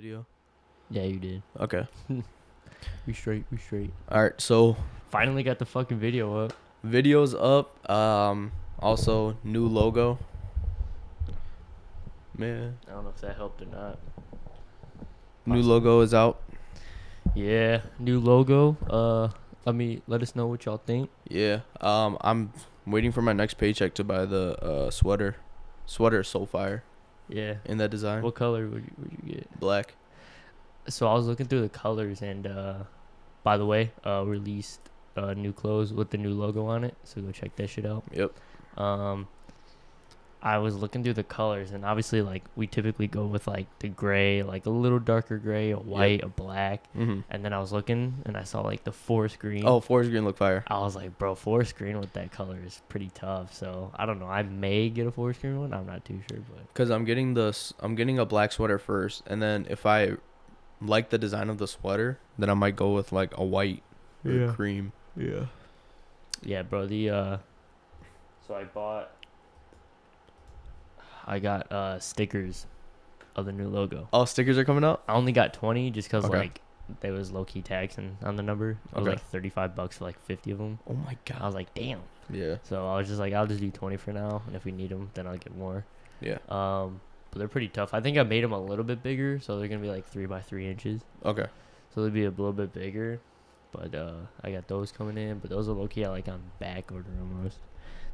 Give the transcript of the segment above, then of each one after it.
Video. Yeah, you did. Okay. We straight. All right. So Finally got the fucking video up. videos up. Also new logo. Man, I don't know if that helped or not. new Possibly. logo is out. Yeah, new logo. Let us know what y'all think. Yeah. I'm waiting for my next paycheck to buy the sweater. Sweater is so fire Yeah. in that design. What color would you get? Black. So I was looking through the colors and by the way, released new clothes with the new logo on it. So go check that shit out. Yep. Um I was looking through the colors, and obviously, like, we typically go with, like, the gray, like, a little darker gray, a white, a black. Mhm. And then I was looking, and I saw, like, the forest green. Oh, forest green look fire. I was like, bro, forest green with that color is pretty tough. So, I don't know. I may get a forest green one. I'm not too sure, but... Cause I'm getting a black sweater first, and then if I like the design of the sweater, then I might go with like a white or cream. Yeah. Yeah, bro, So I got stickers of the new logo. Oh, stickers are coming out. I only got 20 just because, Okay. like, there was low-key taxing on the number. It was, Okay. like, $35 for, like, 50 of them. Oh my I god. was like, damn. Yeah. So I was just like, I'll just do 20 for now, and if we need them, then I'll get more. Yeah. But they're pretty tough. I think I made them a little bit bigger, so they're gonna be like 3 by 3 inches. Okay. So they'll be a little bit bigger. But I got those coming in. But those are low-key like on back order almost.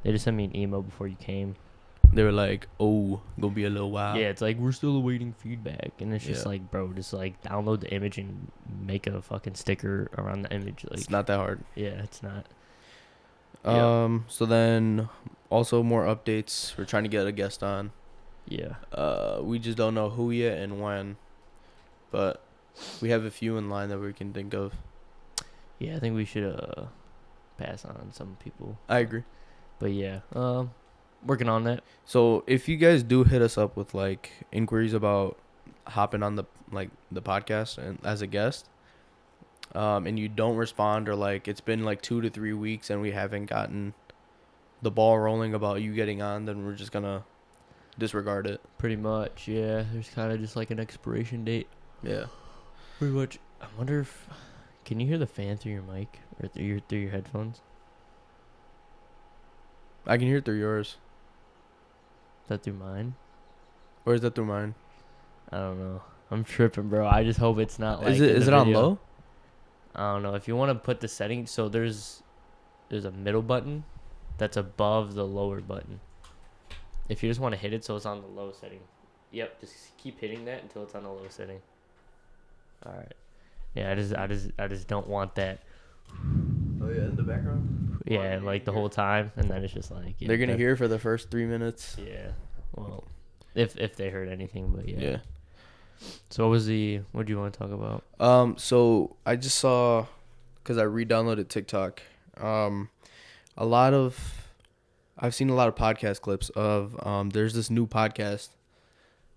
They just sent me an email before you came. They were like, "Oh, gonna be a little while." Yeah, it's like we're still awaiting feedback, and it's just Yeah. like, bro, just like download the image and make a fucking sticker around the image. Like, It's not that hard. yeah, it's not. So then also more updates. We're trying to get a guest on. Yeah. We just don't know who yet and when, but we have a few in line that we can think of. Yeah, I think we should pass on some people. I agree. But yeah, working on that. So if you guys do hit us up with like inquiries about hopping on the podcast and as a guest, and you don't respond, or like it's been like 2 to 3 weeks and we haven't gotten the ball rolling about you getting on, then we're just gonna disregard it. Pretty much, yeah. There's kind of just like an expiration date. Yeah. Pretty much. I wonder if can you hear the fan through your mic or through your headphones? I can hear it through yours. Is that through mine? Or is that through mine? I don't know. I'm tripping, bro. I just hope it's not like. Is it on low? I don't know. If you want to put the settings, so there's a middle button that's above the lower button. If you just want to hit it so it's on the low setting. Yep, just keep hitting that until it's on the low setting. All right. Yeah, I just don't want that. Oh yeah, in the background. Yeah, like the whole time, and then it's just like yeah, They're gonna hear it for the first 3 minutes. Yeah. Well, if they heard anything, but yeah. Yeah. So what do you want to talk about? So I just saw, cause I re-downloaded TikTok. I've seen a lot of podcast clips of there's this new podcast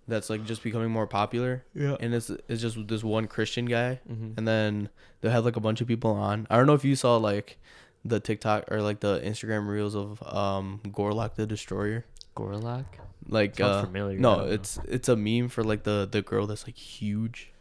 that's like just becoming more popular. Yeah. And it's just this one Christian guy, Mm-hmm. and then they'll have like a bunch of people on. I don't know if you saw like the TikTok or like the Instagram reels of Gorlock the Destroyer. Gorlock? Like Sounds familiar. I no, don't know. it's a meme for like the girl that's like huge.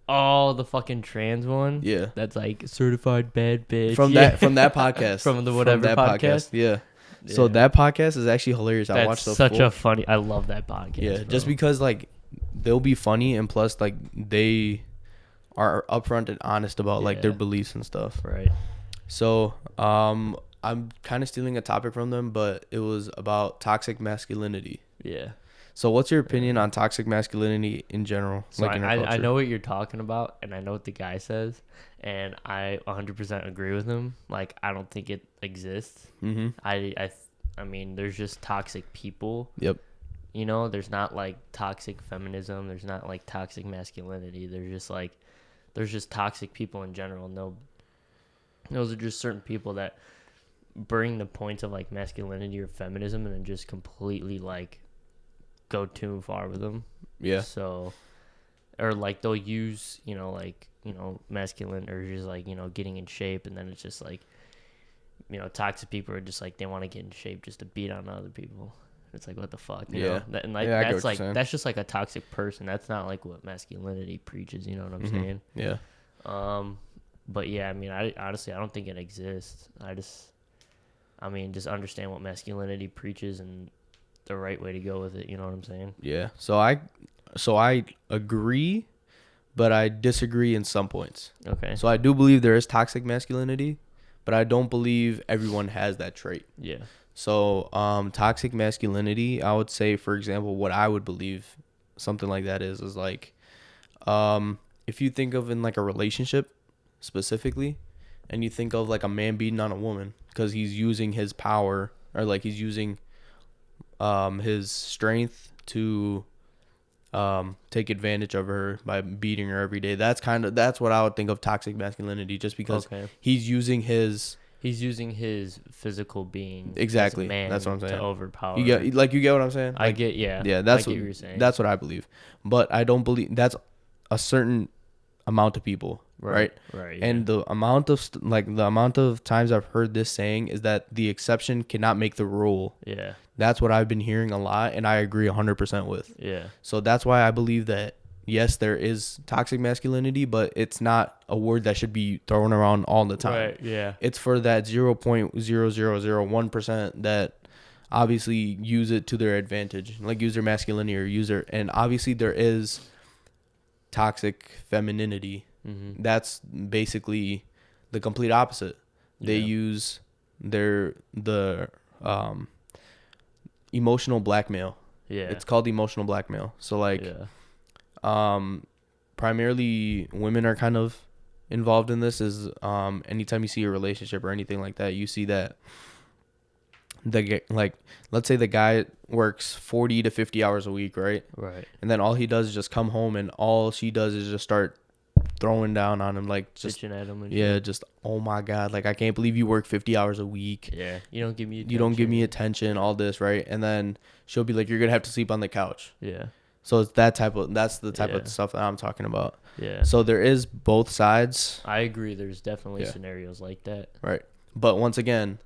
Oh, the fucking trans one. Yeah. That's like certified bad bitch. From Yeah. that podcast. From the whatever that podcast? Yeah. So that podcast is actually hilarious. I watched the such full. a funny. I love that podcast. Yeah, bro. just because like they'll be funny, and plus like they are upfront and honest about like their Yeah. beliefs and stuff. Right. So I'm kind of stealing a topic from them, but it was about toxic masculinity. Yeah. So what's your opinion on toxic masculinity in general? So like in our I culture? know what you're talking about, and I know what the guy says, and I 100% agree with him. Like, I don't think it exists. Mm-hmm. I mean, there's just toxic people. Yep. You know, there's not like toxic feminism. There's not like toxic masculinity. There's just toxic people in general. No, those are just certain people that bring the points of like masculinity or feminism and then just completely like go too far with them. Yeah. So, or like they'll use, masculine or just like, getting in shape, and then it's just like, toxic people are just like, they want to get in shape just to beat on other people. It's like, what the fuck, you Yeah. know? And like Yeah, I get that's what you're like saying. that's just like a toxic person. That's not like what masculinity preaches. You know what I'm Mm-hmm. saying? Yeah. But yeah, I mean, I honestly I don't think it exists. I mean, just understand what masculinity preaches and the right way to go with it. You know what I'm saying? Yeah. So I agree, but I disagree in some points. Okay. So I do believe there is toxic masculinity, but I don't believe everyone has that trait. Yeah. So, toxic masculinity, I would say, for example, what I would believe something like that is like, if you think of in like a relationship specifically, and you think of like a man beating on a woman because he's using his power or like he's using, his strength to, take advantage of her by beating her every day. That's what I would think of toxic masculinity, just because Okay. he's using his. He's using his physical being as a Exactly. man That's what I'm to saying. overpower. You get what I'm saying? I Like, get, yeah. yeah, I get what you're saying. that's what I believe. But I don't believe that's a certain amount of people, right? Right. And the amount of the amount of times I've heard this saying is that the exception cannot make the rule. Yeah. That's what I've been hearing a lot, and I agree 100% with. Yeah. So that's why I believe that yes, there is toxic masculinity, but it's not a word that should be thrown around all the time. Right. Yeah. It's for that 0.0001% that obviously use it to their advantage, like use their masculinity or use their, and obviously there is toxic femininity. Mm-hmm. That's basically the complete opposite. They Yeah. use the emotional blackmail. Yeah. It's called emotional blackmail. So like, yeah. primarily women are kind of involved in this. Is anytime you see a relationship or anything like that, you see that let's say the guy works 40 to 50 hours a week, right? Right. And then all he does is just come home, and all she does is just start throwing down on him, like just Bitching at him and yeah, shit. just oh my god, like I can't believe you work 50 hours a week. Yeah. You don't give me attention. You don't give me attention, all this, right? And then she'll be like, you're gonna have to sleep on the couch. Yeah. So it's that's the type of stuff that I'm talking about. Yeah. So there is both sides, I agree. There's definitely Yeah. scenarios like that. right? But once again,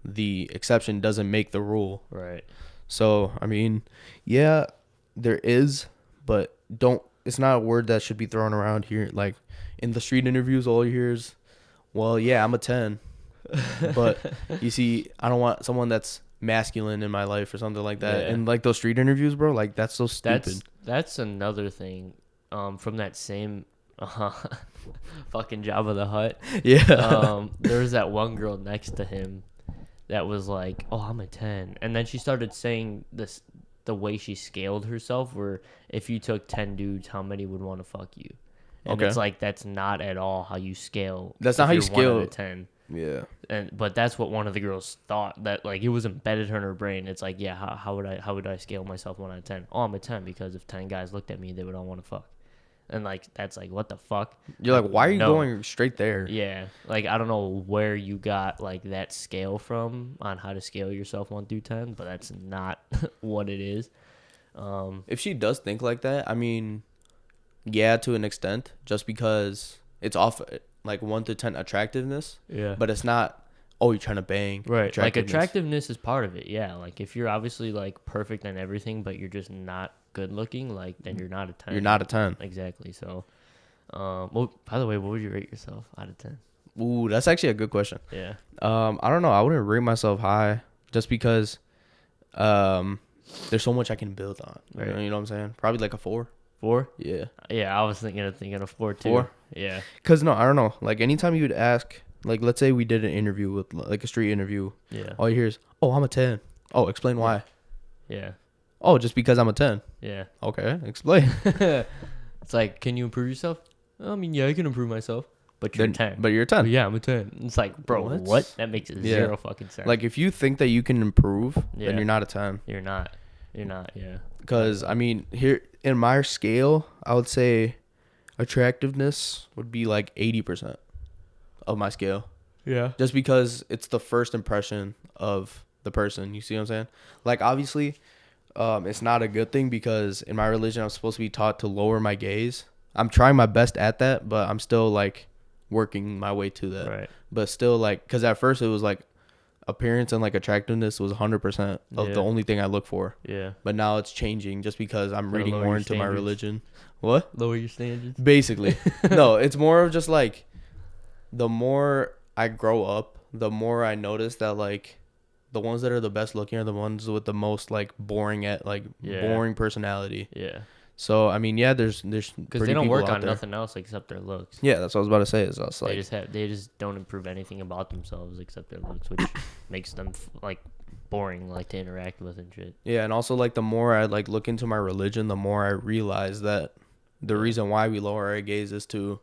the exception doesn't make the rule. Right. So I mean, yeah, there is, but don't. It's not a word that should be thrown around here. Like in the street interviews, all you hear is, "Well, yeah, I'm a 10," but you see, I don't want someone that's masculine in my life or something like that. Yeah. And like those street interviews, bro, like that's so stupid. That's another thing. From that same fucking Jabba the Hutt. Yeah. There was that one girl next to him that was like, "Oh, I'm a 10," and then she started saying this the way she scaled herself, where if you took 10 dudes, how many would want to fuck you? And Okay. it's like that's not at all how you scale. That's not if how you you're 1 out scale. of 10. Yeah. But that's what one of the girls thought, that like it was embedded in her brain. It's like, yeah, how would I scale myself 1 out of 10? Oh, I'm a 10 because if 10 guys looked at me, they would all want to fuck. And like that's like, what the fuck? You're like, why are you No. going straight there? Yeah, like I don't know where you got like that scale from on how to scale yourself 1 through 10, but that's not what it is. If she does think like that, I mean, yeah, to an extent, just because it's off like 1 to 10 attractiveness, Yeah. but it's not. Oh, you're trying to bang. Right. Like attractiveness is part of it. Yeah. Like if you're obviously like perfect and everything, but you're just not good looking, like then you're not a 10. You're not a 10. Exactly. So, well, by the way, what would you rate yourself out of 10? Ooh, that's actually a good question. Yeah. I don't know. I wouldn't rate myself high just because there's so much I can build on. Right. You know what I'm saying? Probably like a 4. 4? Yeah. Yeah. I was thinking of 4 too. 4? Yeah. Cause no, I don't know. Like anytime you would ask, like let's say we did an interview with like a street interview, Yeah. all you hear is, "Oh, I'm a 10." Oh, explain why. Yeah. Oh, just because I'm a 10. Yeah. Okay, explain. It's like, can you improve yourself? I mean, yeah, I can improve myself, but you're a 10. But you're a 10. Oh, yeah, I'm a 10. It's like, bro, what? That makes Yeah. zero fucking sense. Like if you think that you can improve, Yeah. then you're not a 10. You're not. Yeah. Because I mean, here in my scale, I would say attractiveness would be like 80% of my scale. Yeah. Just because it's the first impression of the person. You see what I'm saying? Like obviously, it's not a good thing because in my religion I'm supposed to be taught to lower my gaze. I'm trying my best at that, but I'm still like working my way to that. Right. But still like, because at first it was like appearance and like attractiveness was 100% of the only thing I look for. Yeah. But now it's changing just because I'm Gotta reading lower more your into my standards. religion. What? Lower your standards. Basically. No, it's more of just like the more I grow up, the more I notice that like the ones that are the best looking are the ones with the most like boring boring personality. Yeah. So I mean, yeah, there's Because they don't work on nothing else except their looks. Yeah, that's what I was about to say. Is us like They just don't improve anything about themselves except their looks, which makes them like boring, like to interact with and shit. yeah, and also like the more I like look into my religion, the more I realize that the reason why we lower our gaze is to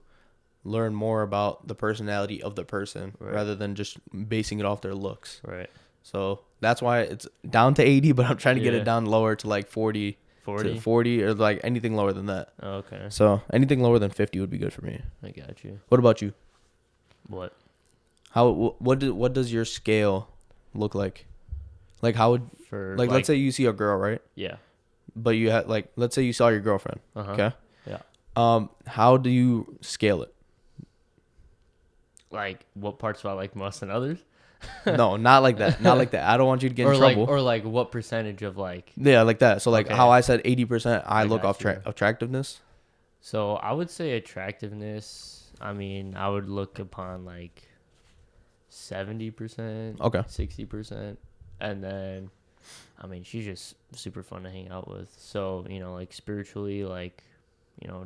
learn more about the personality of the person rather than just basing it off their looks. Right. So that's why it's down to 80, but I'm trying to get it down lower to like 40 to 40 or like anything lower than that. Oh, okay. So anything lower than 50 would be good for me. I got you. What about you? What? What does your scale look like? Like how would For like let's say you see a girl, right? Yeah. But you had like let's say you saw your girlfriend. Okay. Yeah. How do you scale it? Like what parts do I like most than others? No, not like that. Not like that. I don't want you to get in trouble. Or like what percentage of like. Yeah, like that. So like Okay. how I said 80%, I look off got you. attractiveness. So I would say attractiveness. I mean, I would look upon like 70%. Okay. 60%, and then, I mean, she's just super fun to hang out with. So like spiritually, like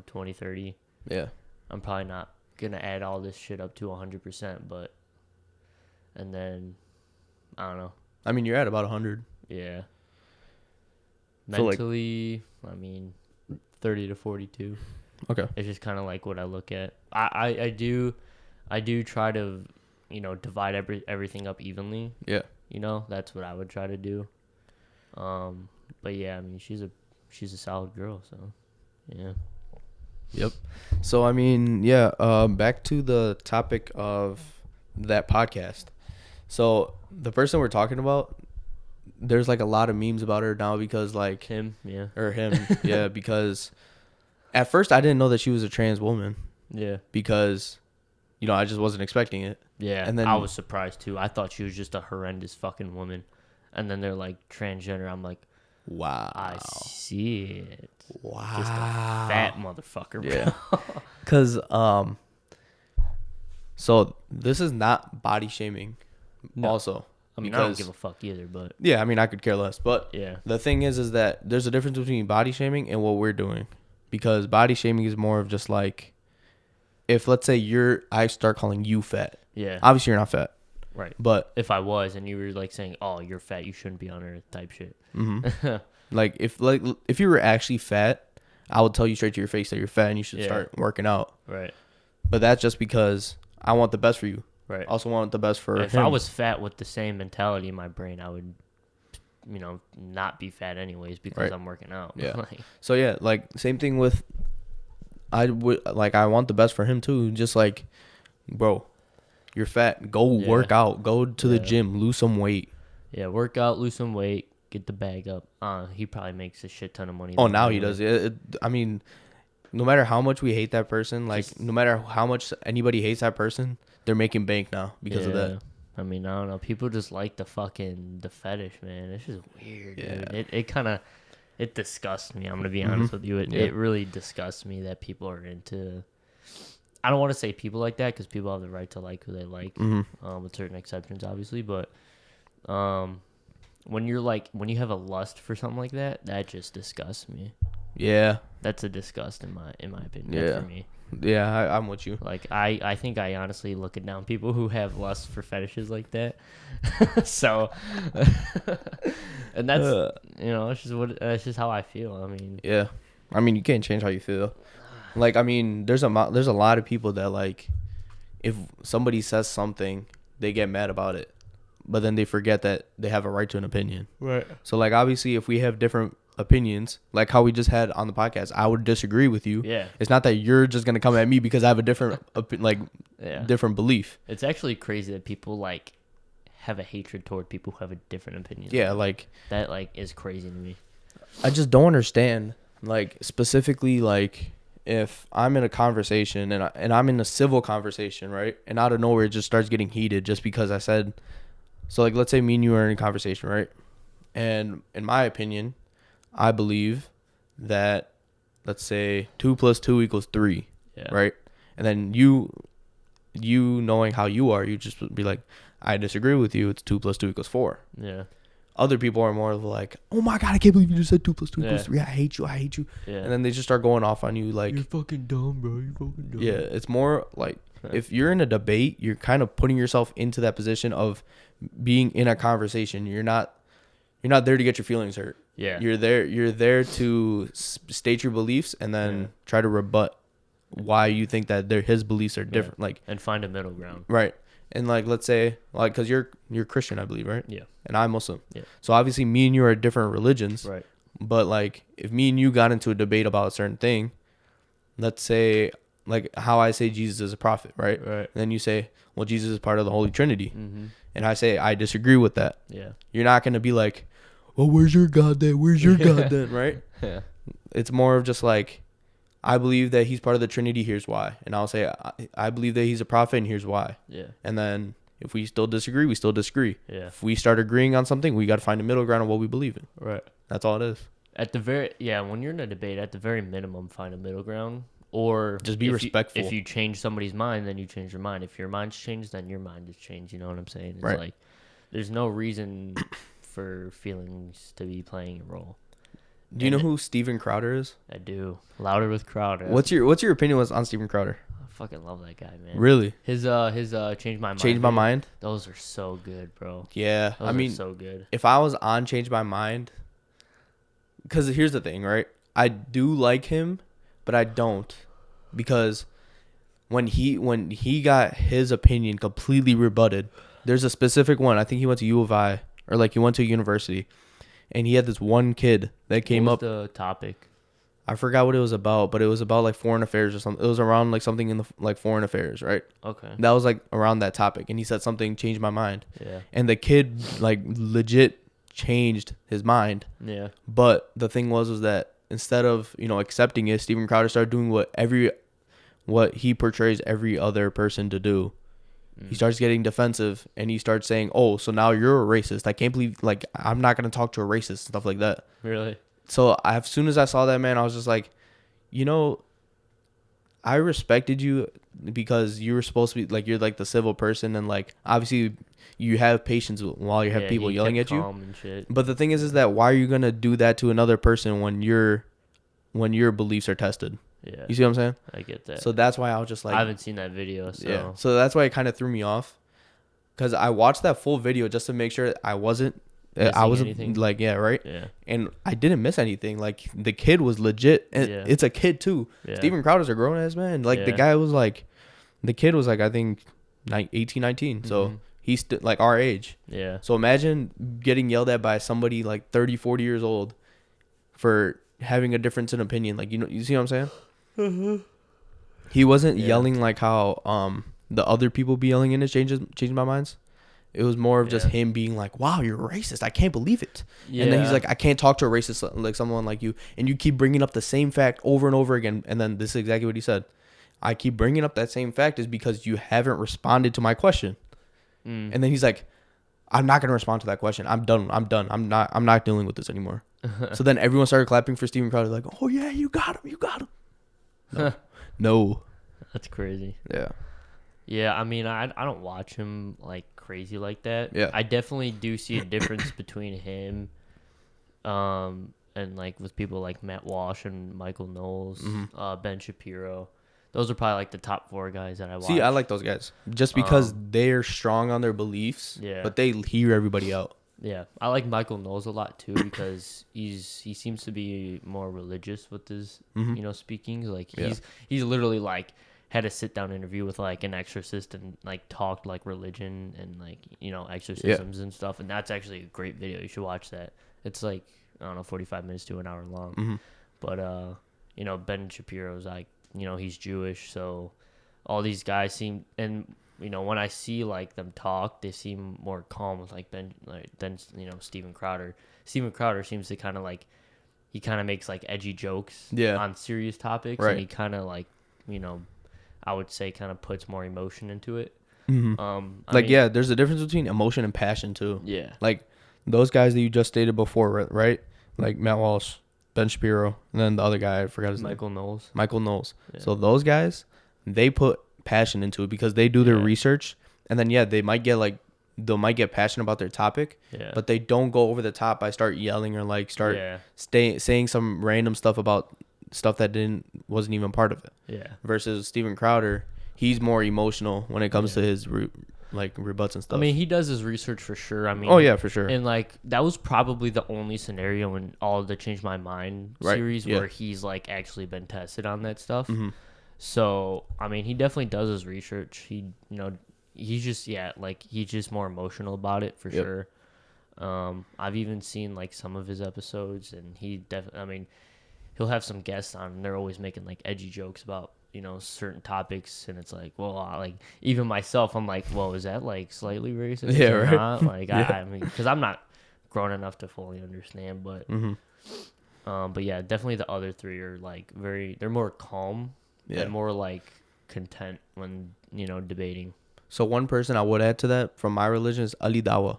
20, 30. Yeah. I'm probably not gonna add all this shit up to 100%, but. And then, I don't know. I mean, you're at about 100. Yeah. So, like- Mentally, I mean, 30 to 42. Okay. It's just kind of like what I look at. I do try to, divide everything up evenly. Yeah. That's what I would try to do. But yeah, I mean, she's a solid girl, so yeah. Yep. So I mean, yeah. Back to the topic of that podcast. So the person we're talking about, there's like a lot of memes about her now because like Him, yeah. Or him, yeah. Because at first I didn't know that she was a trans woman Yeah. because, I just wasn't expecting it. Yeah. And then I was surprised too. I thought she was just a horrendous fucking woman. And then they're like transgender. I'm like, wow. I see it. Wow. Just a fat motherfucker, bro. Yeah. Cause so this is not body shaming. No. Also, I mean, I don't give a fuck either, but yeah, I mean, I could care less. But yeah, the thing is that there's a difference between body shaming and what we're doing, because body shaming is more of just like, if let's say I start calling you fat. yeah, Obviously, you're not fat. right. But if I was, and you were like saying, "Oh, you're fat, you shouldn't be on Earth," type shit. mm-hmm. if you were actually fat, I would tell you straight to your face that you're fat and you should start working out. Right. But that's just because I want the best for you. Right. I also want the best for if him. I was fat with the same mentality in my brain, I would, not be fat anyways because I'm working out. Yeah. So yeah, like same thing with. I want the best for him too. Just like, bro, you're fat. Go work out. Go to the gym. Lose some weight. Yeah, work out, lose some weight, get the bag up. He probably makes a shit ton of money. Oh, now he does. I mean, no matter how much we hate that person, no matter how much anybody hates that person, they're making bank now because of that. I mean, I don't know. People just like the fetish, man. It's just weird, dude. It disgusts me. I'm gonna be honest with you. It really disgusts me that people are into. I don't want to say people like that because people have the right to like who they like, with certain exceptions, obviously. But when you have a lust for something like that, that just disgusts me. Yeah, that's a disgust in my opinion. Yeah, for me. Yeah, I'm with you. Like I think I honestly look at down people who have lust for fetishes like that. So, and that's it's just how I feel. I mean, yeah, I mean you can't change how you feel. Like I mean, there's a lot of people that like, if somebody says something, they get mad about it, but then they forget that they have a right to an opinion. Right. So like obviously, if we have different opinions, like how we just had on the podcast, I would disagree with you. Yeah. It's not that you're just gonna come at me because I have a different different belief. It's actually crazy that people like have a hatred toward people who have a different opinion. Yeah, like that is crazy to me. I just don't understand. Like specifically, like if I'm in a conversation and I'm in a civil conversation, right, and out of nowhere it just starts getting heated just because I said So like, let's say me and you are in a conversation, right? And in my opinion, I believe that, let's say 2 + 2 = 3, Yeah. right? And then you knowing how you are, you just would be like, I disagree with you. It's 2 + 2 = 4. Yeah. Other people are more of like, oh my god, I can't believe you just said 2 + 2 Yeah. = 3. I hate you. I hate you. Yeah. And then they just start going off on you like, You're fucking dumb, bro. You're fucking dumb. yeah. It's more like, if you're in a debate, you're kind of putting yourself into that position of being in a conversation. You're not there to get your feelings hurt. Yeah. You're there to state your beliefs and then try to rebut why you think that his beliefs are different. Like, and find a middle ground. right. And like, let's say, like, because you're Christian, I believe, right? Yeah. And I'm Muslim. Yeah. So obviously me and you are different religions. Right. But like, if me and you got into a debate about a certain thing, let's say, like how I say Jesus is a prophet, right? Right. And then you say, well, Jesus is part of the Holy Trinity. Mm-hmm. And I say, I disagree with that. Yeah. You're not going to be like, well, where's your God then? Where's your God then? Right? Yeah. It's more of just like, I believe that he's part of the Trinity. Here's why. And I'll say, I believe that he's a prophet and here's why. Yeah. And then if we still disagree, we still disagree. Yeah. If we start agreeing on something, we got to find a middle ground on what we believe in. Right. That's all it is. When you're in a debate, at the very minimum, find a middle ground. Or just be respectful. If you change somebody's mind, then you change your mind. If your mind's changed, then your mind is changed. You know what I'm saying? It's right. Like, there's no reason for feelings to be playing a role. Do you know who Steven Crowder is? I do. Louder with Crowder. What's your opinion on Steven Crowder? I fucking love that guy, man. Really? His Change My Mind. Change My Mind? Those are so good, bro. Yeah. Those are so good. If I was on Change My Mind, because here's the thing, right? I do like him, but I don't, because when he got his opinion completely rebutted, there's a specific one. I think he went to U of I, or like he went to a university, and he had this one kid that came up. What was the topic? I forgot what it was about, but it was about like foreign affairs or something. It was around like something in the like foreign affairs, right? Okay. That was like around that topic, and he said something changed my mind. Yeah. And the kid like legit changed his mind. Yeah. But the thing was that instead of, accepting it, Steven Crowder started doing what he portrays every other person to do. He starts getting defensive, and he starts saying, "Oh, so now you're a racist. I can't believe, like, I'm not going to talk to a racist," stuff like that. Really? So as soon as I saw that, man, I was just like, I respected you because you were supposed to be, like, you're, like, the civil person, and, like, obviously you have patience while you have people yelling at you. And shit. But the thing is that why are you going to do that to another person when your beliefs are tested? Yeah. You see what I'm saying? I get that. So that's why I was just like, I haven't seen that video, so. Yeah. So that's why it kind of threw me off, because I watched that full video just to make sure I wasn't anything? like, yeah, right. Yeah. And I didn't miss anything. Like, the kid was legit, and it's a kid too. Yeah. Steven Crowder's a grown ass man. Like, the kid was like, I think 18, 19. So he's like our age. Yeah. So imagine getting yelled at by somebody like 30, 40 years old for having a difference in opinion. Like, you see what I'm saying? He wasn't yelling like how the other people be yelling in his changing my minds. It was more of just him being like, "Wow, you're racist. I can't believe it." Yeah. And then he's like, "I can't talk to a racist like someone like you." And you keep bringing up the same fact over and over again. And then this is exactly what he said. I keep bringing up that same fact is because you haven't responded to my question. And then he's like, "I'm not gonna respond to that question. I'm done. I'm not dealing with this anymore." So then everyone started clapping for Steven Crowder, like, "Oh yeah, you got him. You got him." No. No. That's crazy. Yeah. Yeah, I mean, I don't watch him like crazy like that. Yeah. I definitely do see a difference between him, and like with people like Matt Walsh and Michael Knowles, Ben Shapiro. Those are probably like the top 4 guys that I watch. See, I like those guys just because they're strong on their beliefs. Yeah. But they hear everybody out. Yeah, I like Michael Knowles a lot too because he seems to be more religious with his speakings. Like he's literally like had a sit down interview with like an exorcist and like talked like religion and like exorcisms and stuff, and that's actually a great video. You should watch that. It's like, I don't know, 45 minutes to an hour long. But Ben Shapiro's like, he's Jewish, so all these guys seem, and when I see like them talk, they seem more calm with like Ben, like than Steven Crowder. Steven Crowder seems to kind of like, he kind of makes like edgy jokes on serious topics, right. And he kind of like I would say kind of puts more emotion into it. Like, yeah, there's a difference between emotion and passion too. Yeah. Like those guys that you just stated before, right? Like Matt Walsh, Ben Shapiro, and then the other guy, I forgot his name. Michael Knowles. Yeah. So those guys, they put passion into it because they do their research, and then they might get passionate about their topic, but they don't go over the top by start yelling or like start saying some random stuff about stuff that wasn't even part of it. Yeah. Versus Steven Crowder, he's more emotional when it comes to his rebuts and stuff. I mean, he does his research for sure. I mean, oh yeah, for sure. And like that was probably the only scenario in all of the Change My Mind series where he's like actually been tested on that stuff. So I mean, he definitely does his research. He's just he's just more emotional about it for sure. I've even seen like some of his episodes, and he definitely. I mean, he'll have some guests on, and they're always making like edgy jokes about certain topics, and it's like, well, like even myself, I'm like, well, is that like slightly racist or not? Like, I mean, because I'm not grown enough to fully understand, but yeah, definitely the other three are like they're more calm and more like content when debating. So one person I would add to that from my religion is Ali Dawa.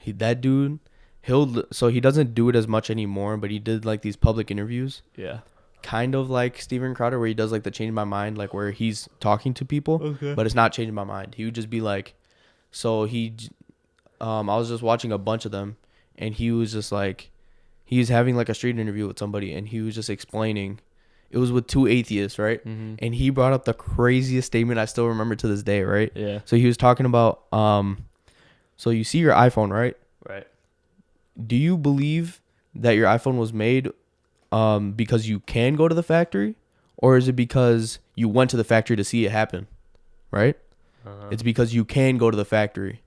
That dude, he doesn't do it as much anymore, but he did like these public interviews. Yeah. Kind of like Steven Crowder, where he does like the Change My Mind, like where he's talking to people, but it's not changing my mind. He would just be like, I was just watching a bunch of them, and he was just like, he's having like a street interview with somebody, and he was just explaining. It was with two atheists, right? And he brought up the craziest statement I still remember to this day, right? Yeah. So he was talking about, so you see your iPhone, right? Right. Do you believe that your iPhone was made because you can go to the factory, or is it because you went to the factory to see it happen, right? It's because you can go to the factory,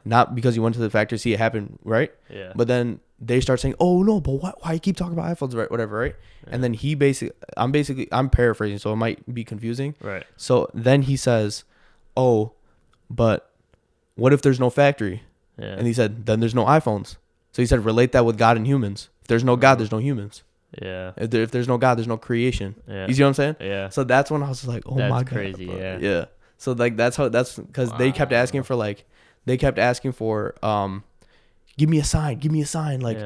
not because you went to the factory to see it happen, right? But then they start saying, oh no, but why you keep talking about iPhones, right? Whatever, right? And then I'm paraphrasing, so it might be confusing, right? So then he says, oh, but what if there's no factory? And he said, then there's no iPhones. So he said, relate that with God and humans. If there's no God, there's no humans. Yeah. If there's no God, there's no creation. Yeah. You see what I'm saying? Yeah. So that's when I was like, oh my God. That's crazy. Bro. Yeah. So like that's because they kept asking for give me a sign. Like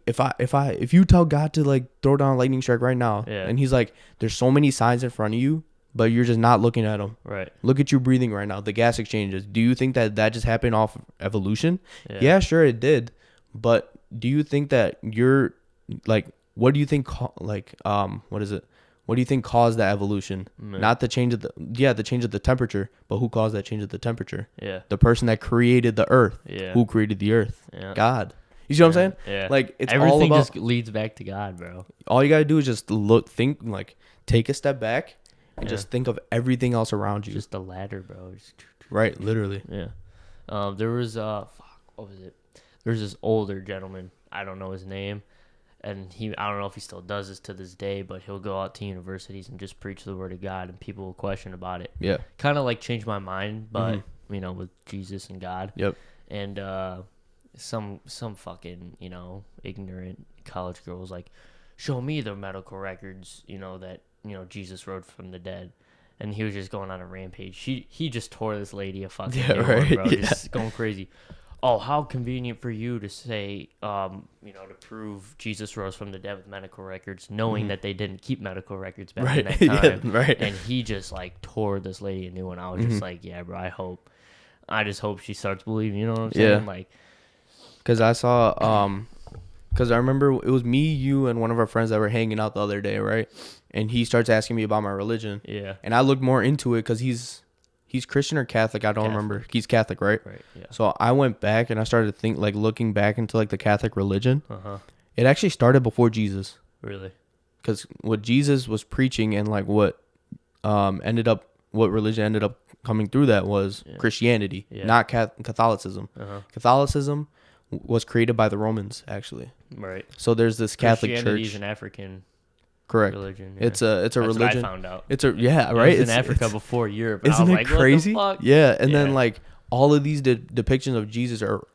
if you tell God to like throw down a lightning strike right now, and he's like, there's so many signs in front of you, but you're just not looking at them. Right. Look at you breathing right now. The gas exchanges. Do you think that just happened off evolution? Yeah, sure it did. But do you think that you're like, what do you think what is it? What do you think caused that evolution? Not the change of the change of the temperature, but who caused that change of the temperature? Yeah. The person that created the earth. Yeah. Who created the earth? Yeah. God. You see what I'm saying? Yeah. Like it's everything all about, just leads back to God, bro. All you gotta do is just take a step back and just think of everything else around you. Just the ladder, bro. Right, literally. Yeah. There was what was it? There's this older gentleman. I don't know his name. And I don't know if he still does this to this day, but he'll go out to universities and just preach the word of God, and people will question about it. Yeah. Kind of like Change My Mind, but with Jesus and God. Yep. And some fucking ignorant college girl was like, show me the medical records that Jesus rose from the dead. And he was just going on a rampage. He just tore this lady a fucking new one, bro. Just going crazy. Oh, how convenient for you to say, to prove Jesus rose from the dead with medical records, knowing that they didn't keep medical records back in that time. Yeah, right. And he just like tore this lady a new one. I was just like, yeah, bro. I just hope she starts believing. You know what I'm saying? Yeah. Like, because I saw, because I remember it was me, you, and one of our friends that were hanging out the other day, right? And he starts asking me about my religion. Yeah. And I looked more into it because he's Christian or Catholic. I don't remember. He's Catholic, right? Right. Yeah. So I went back and I started to think, looking back into the Catholic religion. It actually started before Jesus. Really? Because what Jesus was preaching and what religion ended up coming through that was Christianity, not Catholicism. Catholicism was created by the Romans, actually. Right. So there's this Catholic Christianity church. is an African. Correct. Religion. Yeah. It's a That's religion. What I found out. It's a right. It was in Africa before Europe. Isn't it crazy? What the fuck? Yeah, and then all of these depictions of Jesus are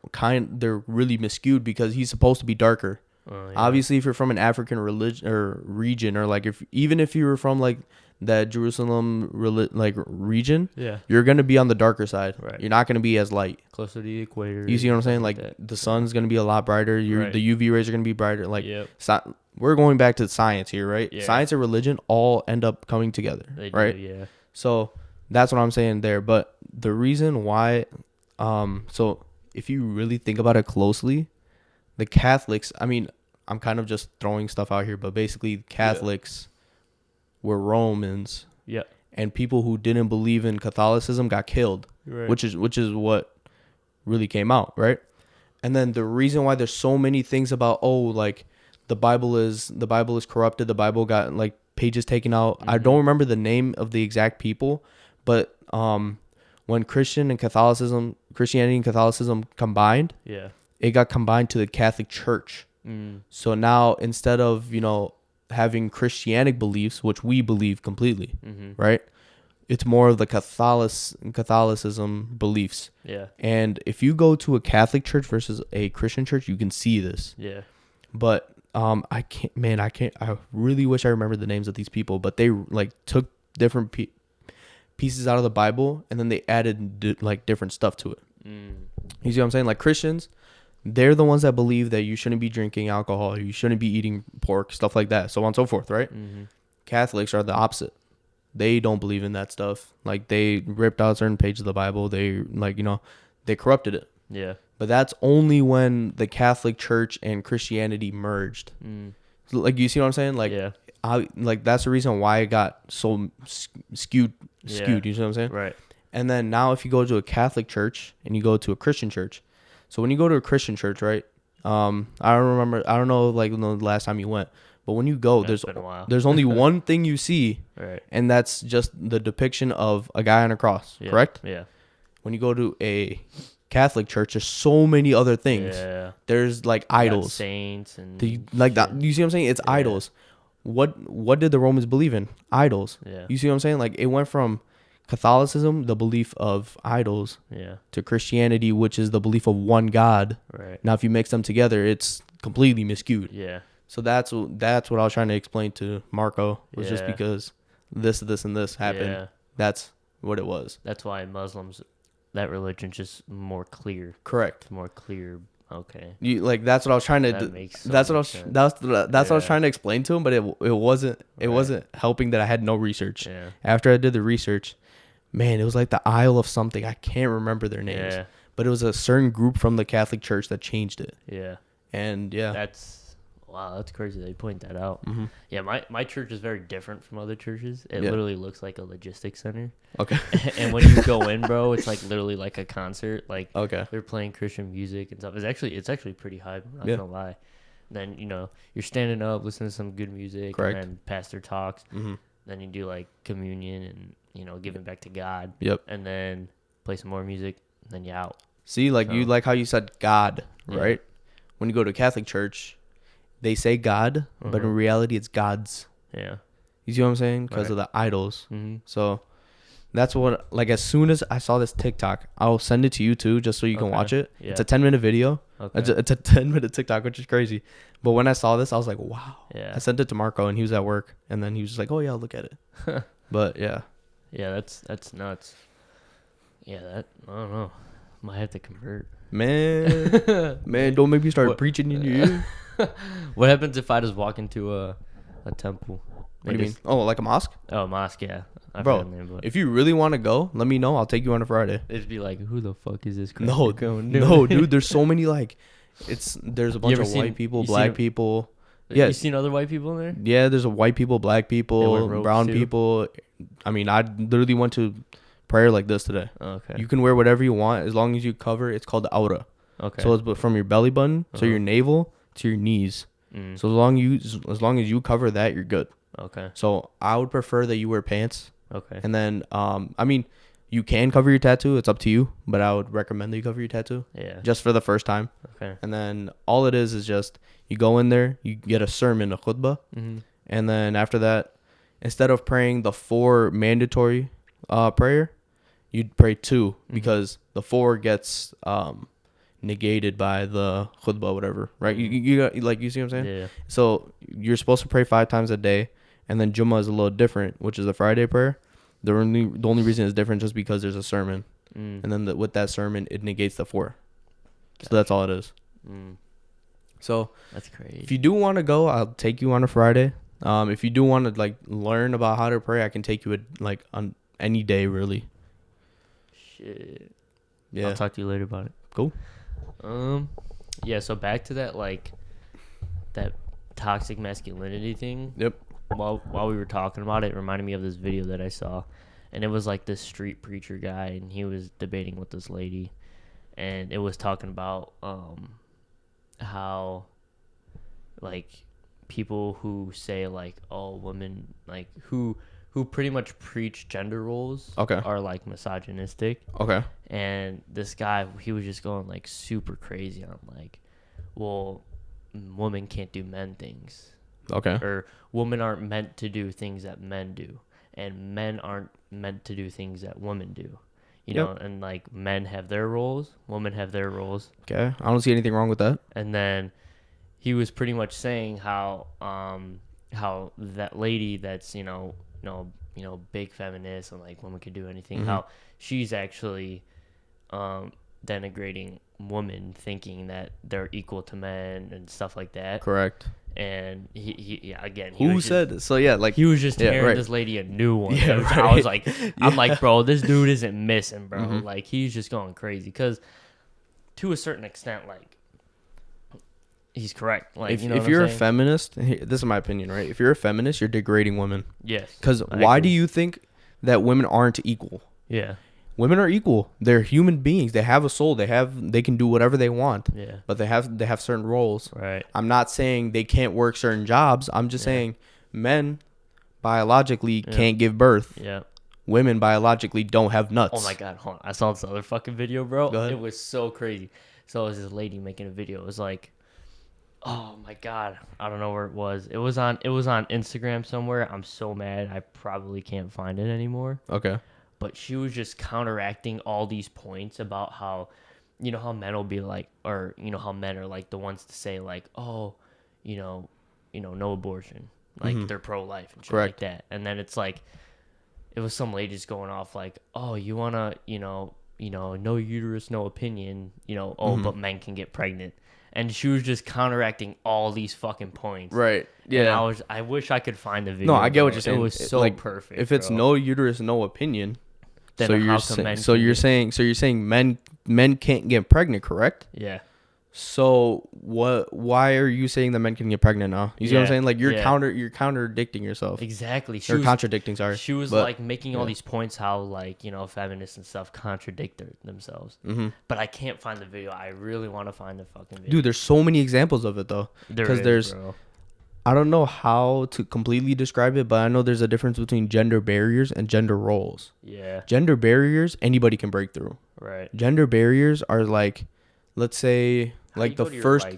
they're really miscued because he's supposed to be darker. Obviously, if you're from an African religion or region, or if you were from that Jerusalem like region, Yeah. you're gonna be on the darker side. Right. You're not gonna be as light. Closer to the equator. You see what I'm saying? Like that. the sun's gonna be a lot brighter. Right. The UV rays are gonna be brighter. Like Yep. we're going back to science here, right? Yeah. Science and religion all end up coming together, They right? do, yeah. So that's what I'm saying there. But the reason why, so if you really think about it closely, the Catholics, I mean, I'm kind of just throwing stuff out here, but basically Catholics were Romans, Yeah. and people who didn't believe in Catholicism got killed, Right. which is what really came out, right? And then the reason why there's so many things about like the Bible is corrupted, the Bible got like pages taken out. I don't remember the name of the exact people, but when Christianity and Catholicism combined, Yeah. it got combined to the Catholic Church. So now instead of having Christianic beliefs, which we believe completely, right? It's more of the Catholicism beliefs. Yeah. And if you go to a Catholic church versus a Christian church, you can see this. Yeah. But I really wish I remembered the names of these people, but they like took different pieces out of the Bible and then they added like different stuff to it. You see what I'm saying? Like Christians, they're the ones that believe that you shouldn't be drinking alcohol, you shouldn't be eating pork, stuff like that, so on and so forth, right? Catholics are the opposite. They don't believe in that stuff. Like they ripped out certain pages of the Bible. They they corrupted it. Yeah. But that's only when the Catholic Church and Christianity merged. So, like, you see what I'm saying? Like, Yeah. That's the reason why it got so skewed. Yeah. You see what I'm saying? Right. And then now if you go to a Catholic church and you go to a Christian church, so when you go to a Christian church, right? I don't know like the last time you went, but when you go, It's been a while. there's only one thing you see, Right. and that's just the depiction of a guy on a cross, Yeah. correct? Yeah. When you go to a Catholic church, there's so many other things. Yeah. There's like Got idols. saints and That. You see what I'm saying? It's Yeah. idols. What did the Romans believe in? Idols. Yeah. You see what I'm saying? Like it went from Catholicism, the belief of idols, Yeah. to Christianity, which is the belief of one God. Right. Now, if you mix them together, it's completely miscued. Yeah. So that's what I was trying to explain to Marco, was just Yeah. because this, and this happened. Yeah. That's what it was. That's why Muslims, that religion just more clear. Correct. More clear. Okay. You like that's what I was trying to. That makes so that's what I much was. sense. That's what I was Yeah. trying to explain to him, but it wasn't. It Right. wasn't helping that I had no research. Yeah. After I did the research, man, it was like the Isle of something. I can't remember their names, Yeah. but it was a certain group from the Catholic Church that changed it. Yeah. And yeah, That's crazy. They point that out. Mm-hmm. Yeah, my church is very different from other churches. It Yeah. literally looks like a logistics center. okay, And when you go in, bro, it's like literally like a concert. Like okay, they're playing Christian music and stuff. It's actually pretty hype. I'm not Yeah. gonna lie. Then you're standing up, listening to some good music, Correct. and then pastor talks. mm-hmm. Then you do like communion and giving back to God. Yep. And then play some more music. And then you out. See, like you So- like how you said God, Yeah. right? When you go to a Catholic church, they say God, but in Mhm. reality, it's gods. Yeah. You see what I'm saying? Because Right. of the idols. Mm-hmm. So that's what, like, as soon as I saw this TikTok, I'll send it to you too, just so you can Okay. watch it. Yeah. It's a 10-minute video. Okay. It's a 10-minute TikTok, which is crazy. But when I saw this, I was like, wow. Yeah. I sent it to Marco, and he was at work. And then he was just like, oh, yeah, I'll look at it. But, yeah. Yeah, that's nuts. Yeah, I don't know. Might have to convert. Man, don't make me start What- preaching in your ear. What happens if I just walk into a temple? What do you mean? Oh, like a mosque? Oh, mosque, yeah. I Bro, forgot the name, but if you really want to go, let me know. I'll take you on a Friday. it'd be like, who the fuck is this? No, going no, dude. There's so many, like, there's a bunch ever of seen- white people, you black seen- people. Yeah. Yeah. You seen other white people in there? Yeah, there's a white people, black They people, wear robes brown too? people. I mean, I literally went to prayer like this today. Okay. You can wear whatever you want as long as you cover. It's called the aura. Okay. So it's from your belly button to your Uh-huh. navel to your knees. Mm. So as long as you cover that, you're good. Okay. So I would prefer that you wear pants. Okay. And then, I mean, you can cover your tattoo. It's up to you. But I would recommend that you cover your tattoo Yeah. just for the first time. Okay. And then all it is just you go in there, you get a sermon, a khutbah. Mm-hmm. And then after that, instead of praying the 4 mandatory prayer, you'd pray 2 because the 4 gets negated by the khutbah, whatever, right? You got, like, you see what I'm saying? Yeah. So you're supposed to pray 5 times a day. and then Jummah is a little different, which is a Friday prayer. The only reason it's different just because there's a sermon, and then with that sermon it negates the 4. So that's all it is. So that's crazy. If you do want to go, I'll take you on a Friday. If you do want to like learn about how to pray, I can take you like on any day really. Shit. Yeah. I'll talk to you later about it. Cool. Yeah, so back to that like that toxic masculinity thing. Yep. While we were talking about it, it reminded me of this video that I saw, and it was like this street preacher guy, and he was debating with this lady, and it was talking about how like people who say like, oh, women like who pretty much preach gender roles are like misogynistic. Okay. And this guy, he was just going like super crazy on like, well, women can't do men things. Okay. Or women aren't meant to do things that men do, and men aren't meant to do things that women do. You know, and like men have their roles, women have their roles. Okay. I don't see anything wrong with that. And then he was pretty much saying how that lady that's big feminist and like women could do anything, how she's actually denigrating women, thinking that they're equal to men and stuff like that. Correct. And he who said so? Yeah, like he was just tearing this lady a new one. I was like, I'm like, bro, this dude isn't missing, bro. Like he's just going crazy because to a certain extent, like he's correct. Like if you're a feminist, this is my opinion, right? If you're a feminist, you're degrading women. Yes. Because why do you think that women aren't equal? Yeah. Women are equal. They're human beings. They have a soul. They can do whatever they want. Yeah. But they have certain roles. Right. I'm not saying they can't work certain jobs. I'm just saying men biologically can't give birth. Yeah. Women biologically don't have nuts. Oh my god, hold on. I saw this other fucking video, bro. Go ahead. It was so crazy. So it was this lady making a video. It was like, oh my god, I don't know where it was. It was on Instagram somewhere. I'm so mad. I probably can't find it anymore. Okay. But she was just counteracting all these points about how, how men will be like, or how men are like the ones to say like, oh, no abortion, like they're pro-life and shit like that. And then it's like, it was some lady just going off like, oh, you wanna, no uterus, no opinion, but men can get pregnant. And she was just counteracting all these fucking points. Right. Yeah. And I wish I could find the video. No, I get what you're saying. It was so like, perfect. If it's no uterus, no opinion. Then you're saying men can't get pregnant, correct? Yeah. So why are you saying that men can get pregnant now? You see what I'm saying? Like you're contradicting yourself. Exactly. Contradicting, sorry. She was like making all these points how like, feminists and stuff contradict themselves. But I can't find the video. I really want to find the fucking video. Dude, there's so many examples of it though. Bro. I don't know how to completely describe it, but I know there's a difference between gender barriers and gender roles. Yeah. Gender barriers, anybody can break through. Right. Gender barriers are like, let's say, like the first,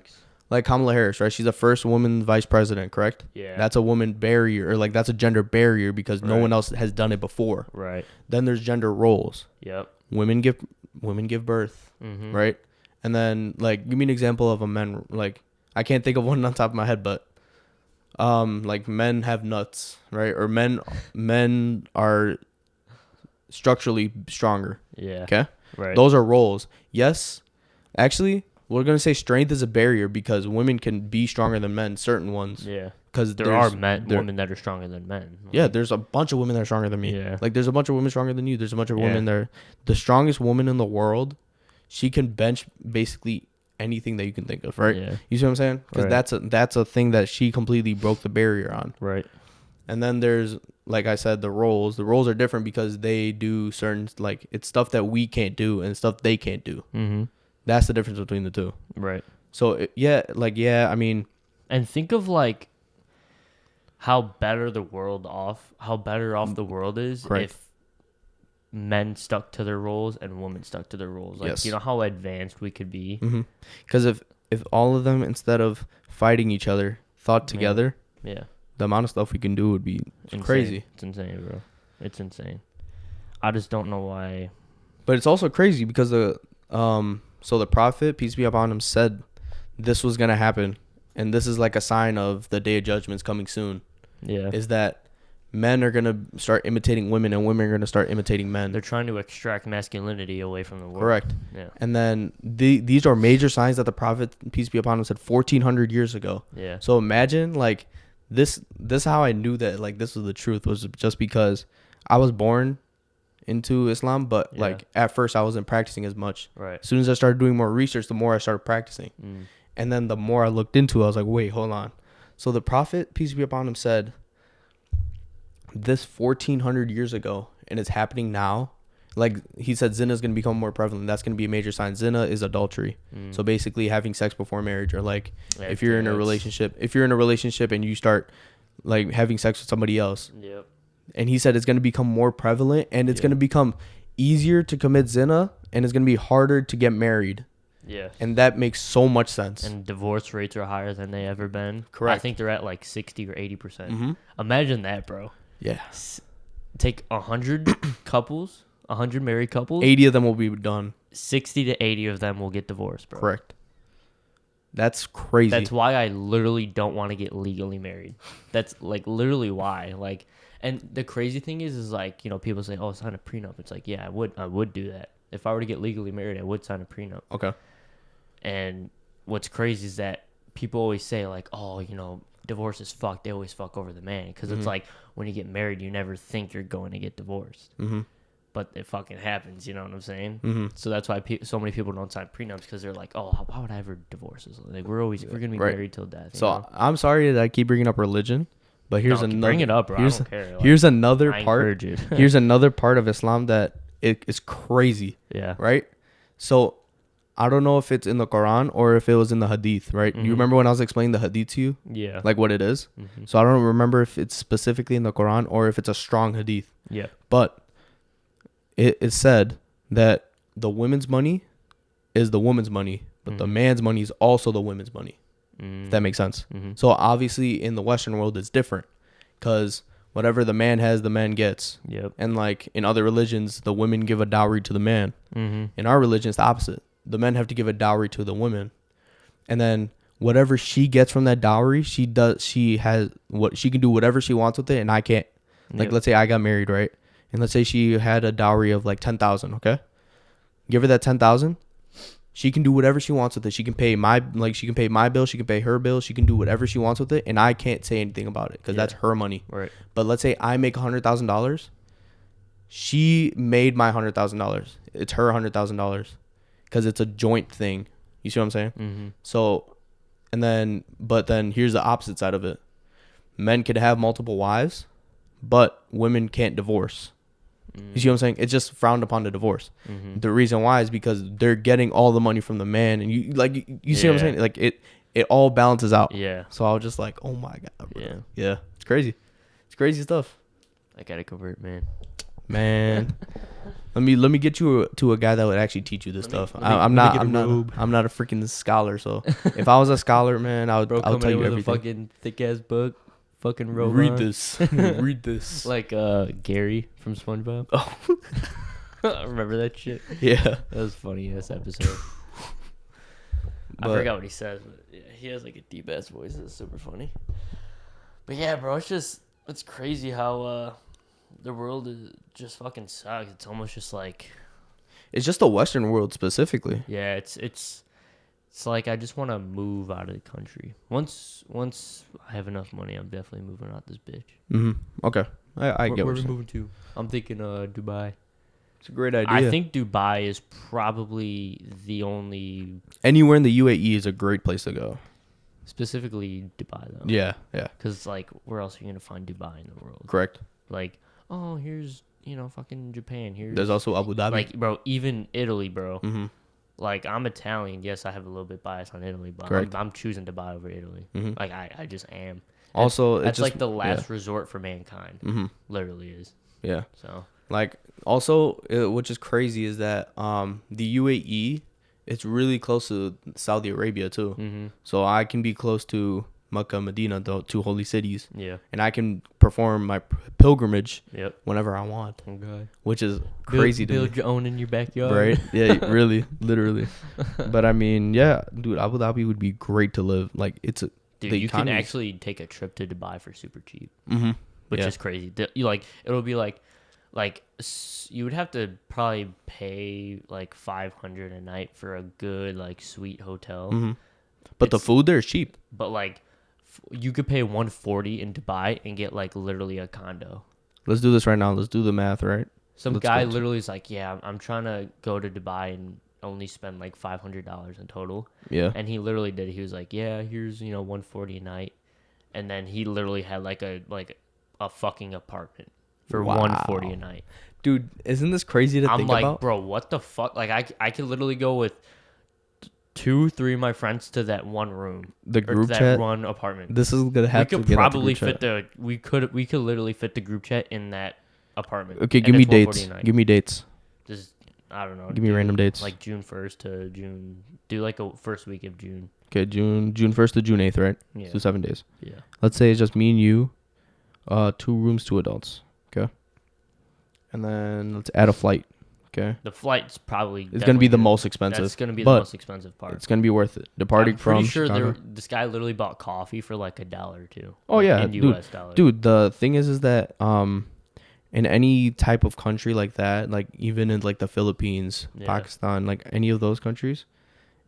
like Kamala Harris, right? She's the first woman vice president, correct? Yeah. That's a woman barrier, or like that's a gender barrier because no one else has done it before. Right. Then there's gender roles. Yep. Women give birth, right? And then like give me an example of a man. Like I can't think of one on top of my head, but like men have nuts, right? Or men are structurally stronger. Yeah. Okay. Right. Those are roles. Yes. Actually, we're gonna say strength is a barrier because women can be stronger than men. Certain ones. Yeah. Because there are women that are stronger than men. Yeah, there's a bunch of women that are stronger than me. Yeah. Like there's a bunch of women stronger than you. There's a bunch of women that are the strongest woman in the world. She can bench basically anything that you can think of, right? Yeah. You see what I'm saying? Because that's a thing that she completely broke the barrier on. Right. And then there's, like I said, the roles. The roles are different because they do certain, like, it's stuff that we can't do and stuff they can't do. Mm-hmm. That's the difference between the two. Right. So, I mean. And think of, like, how better off the world is if men stuck to their roles and women stuck to their roles. Like, you know how advanced we could be? Because if all of them, instead of fighting each other, thought together. Yeah. The amount of stuff we can do would be crazy. It's insane, bro. It's insane. I just don't know why. But it's also crazy because the prophet, peace be upon him, said this was gonna happen, and this is like a sign of the day of judgment's coming soon. Yeah. Is that men are gonna start imitating women, and women are gonna start imitating men. They're trying to extract masculinity away from the world. Correct. Yeah. And then these are major signs that the prophet, peace be upon him, said 1400 years ago. Yeah. So imagine like this how I knew that like this was the truth was just because I was born into Islam, but like at first I wasn't practicing as much. Right. As soon as I started doing more research, the more I started practicing. And then the more I looked into it, I was like, wait, hold on. So the prophet, peace be upon him, said this 1400 years ago, and it's happening now. Like he said, zina is going to become more prevalent. That's going to be a major sign. Zina is adultery. So basically having sex before marriage, or like if you're in a relationship and you start like having sex with somebody else. Yep. And he said it's going to become more prevalent, and it's going to become easier to commit zina, and it's going to be harder to get married. Yeah. And that makes so much sense. And divorce rates are higher than they ever been. Correct. I think they're at like 60 or 80%. Imagine that, bro. Yeah. Take 100 couples, 100 married couples. 80 of them will be done. 60 to 80 of them will get divorced, bro. Correct. That's crazy. That's why I literally don't want to get legally married. That's like literally why. Like, and the crazy thing is like, you know, people say, "Oh, sign a prenup." It's like, yeah, I would do that. If I were to get legally married, I would sign a prenup. Okay. And what's crazy is that people always say like, "Oh, you know, divorce is fucked." They always fuck over the man because it's like when you get married, you never think you're going to get divorced. But it fucking happens, you know what I'm saying? So that's why so many people don't sign prenups, because they're like, oh, why would I ever divorce this? Like we're gonna be married till death. So know? I'm sorry that I keep bringing up religion, but here's another. Bring it up, bro. I don't care. Like, here's another I part. encourage it. Here's another part of Islam that it is crazy. Yeah. Right. So I don't know if it's in the Quran or if it was in the Hadith. Right. You remember when I was explaining the Hadith to you? Yeah. Like what it is. So I don't remember if it's specifically in the Quran or if it's a strong Hadith. Yeah. But it said that the women's money is the woman's money, but the man's money is also the women's money. If that makes sense. So obviously in the Western world it's different, because whatever the man has, the man gets. Yep. And like in other religions, the women give a dowry to the man. In our religion, it's the opposite. The men have to give a dowry to the women, and then whatever she gets from that dowry, she can do whatever she wants with it, and I can't. Like let's say I got married, right? And let's say she had a dowry of like 10,000, okay? Give her that 10,000. She can do whatever she wants with it. She can pay my bill, she can pay her bill, she can do whatever she wants with it, and I can't say anything about it because that's her money. Right. But let's say I make $100,000. She made my $100,000. It's her $100,000 because it's a joint thing. You see what I'm saying? So, but then here's the opposite side of it. Men could have multiple wives, but women can't divorce. You see what I'm saying? It's just frowned upon to divorce. The reason why is because they're getting all the money from the man, and you see what I'm saying? Like it all balances out. Yeah. So I was just like, oh my god, bro. Yeah. Yeah. It's crazy. It's crazy stuff. I gotta convert, man. Let me get you to a guy that would actually teach you this stuff. I'm not a freaking scholar. So if I was a scholar, man, I'll tell you everything. A fucking thick ass book. Fucking robot. Read this. Read this. Like Gary from SpongeBob. Oh. Remember that shit? Yeah. That was funny ass episode. I forgot what he says, but yeah, he has like a deep ass voice. It's super funny. But yeah, bro, it's crazy how the world just fucking sucks. It's almost just like, it's just the Western world specifically. Yeah, it's like I just want to move out of the country. Once I have enough money, I'm definitely moving out this bitch. Okay. I get where what we you're moving to. I'm thinking Dubai. It's a great idea. I think Dubai is probably the only... Anywhere in the UAE is a great place to go. Specifically Dubai, though. Yeah. Because, like, where else are you going to find Dubai in the world? Correct. Like, oh, here's, fucking Japan. There's also Abu Dhabi. Like, bro, even Italy, bro. Like, I'm Italian. Yes, I have a little bit bias on Italy, but I'm choosing Dubai over Italy. Like, I just am. Also, that's like the last resort for mankind. Literally is. Yeah. So, like, also, which is crazy is that the UAE, it's really close to Saudi Arabia too. So I can be close to Mecca, Medina, the two holy cities. Yeah. And I can perform my pilgrimage. Yep. Whenever I want. Okay. Which is crazy to me. Build your own in your backyard. Right? Yeah, really, literally. But I mean, yeah, dude, Abu Dhabi would be great to live. Like, it's a... Dude, you can actually take a trip to Dubai for super cheap. which Yeah. is crazy. You like it'll be like you would have to probably pay like 500 a night for a good like sweet hotel. Mm-hmm. But the It's food there is cheap. but like you could pay 140 in Dubai and get like literally a condo. Let's do this right now. Let's do the math, right? Some Let's guy go to- literally is like, yeah, I'm trying to go to Dubai and only spend like $500 in total. Yeah. And he literally did. He was like, yeah, here's 140 a night, and then he literally had like a fucking apartment for Wow. 140 a night. Dude, isn't this crazy to I'm think like, about? bro, what the fuck? Like I could literally go with 2-3 of my friends to that one room. The Or group to that chat. one apartment. This is gonna We have to could get out the probably group fit chat. we could literally fit the group chat in that apartment. Okay, And give me it's 140 dates. a night. Give me dates. Just I don't know. Give me do random dates. Like June 1st to June. Do like a first week of June. Okay, June 1st to June 8th, right? Yeah. So 7 days. Yeah. Let's say it's just me and you, 2 rooms, 2 adults. Okay. And then let's add a flight. Okay. The flight's probably It's gonna be the definitely most expensive. That's gonna be the but most expensive part. It's gonna be worth it. Departing I'm pretty from sure Chicago. this guy literally bought coffee for like $1 too. Oh like, yeah, in dude. US dollars. Dude, the thing is that in any type of country like that, like even in like the Philippines, Yeah. Pakistan, like any of those countries,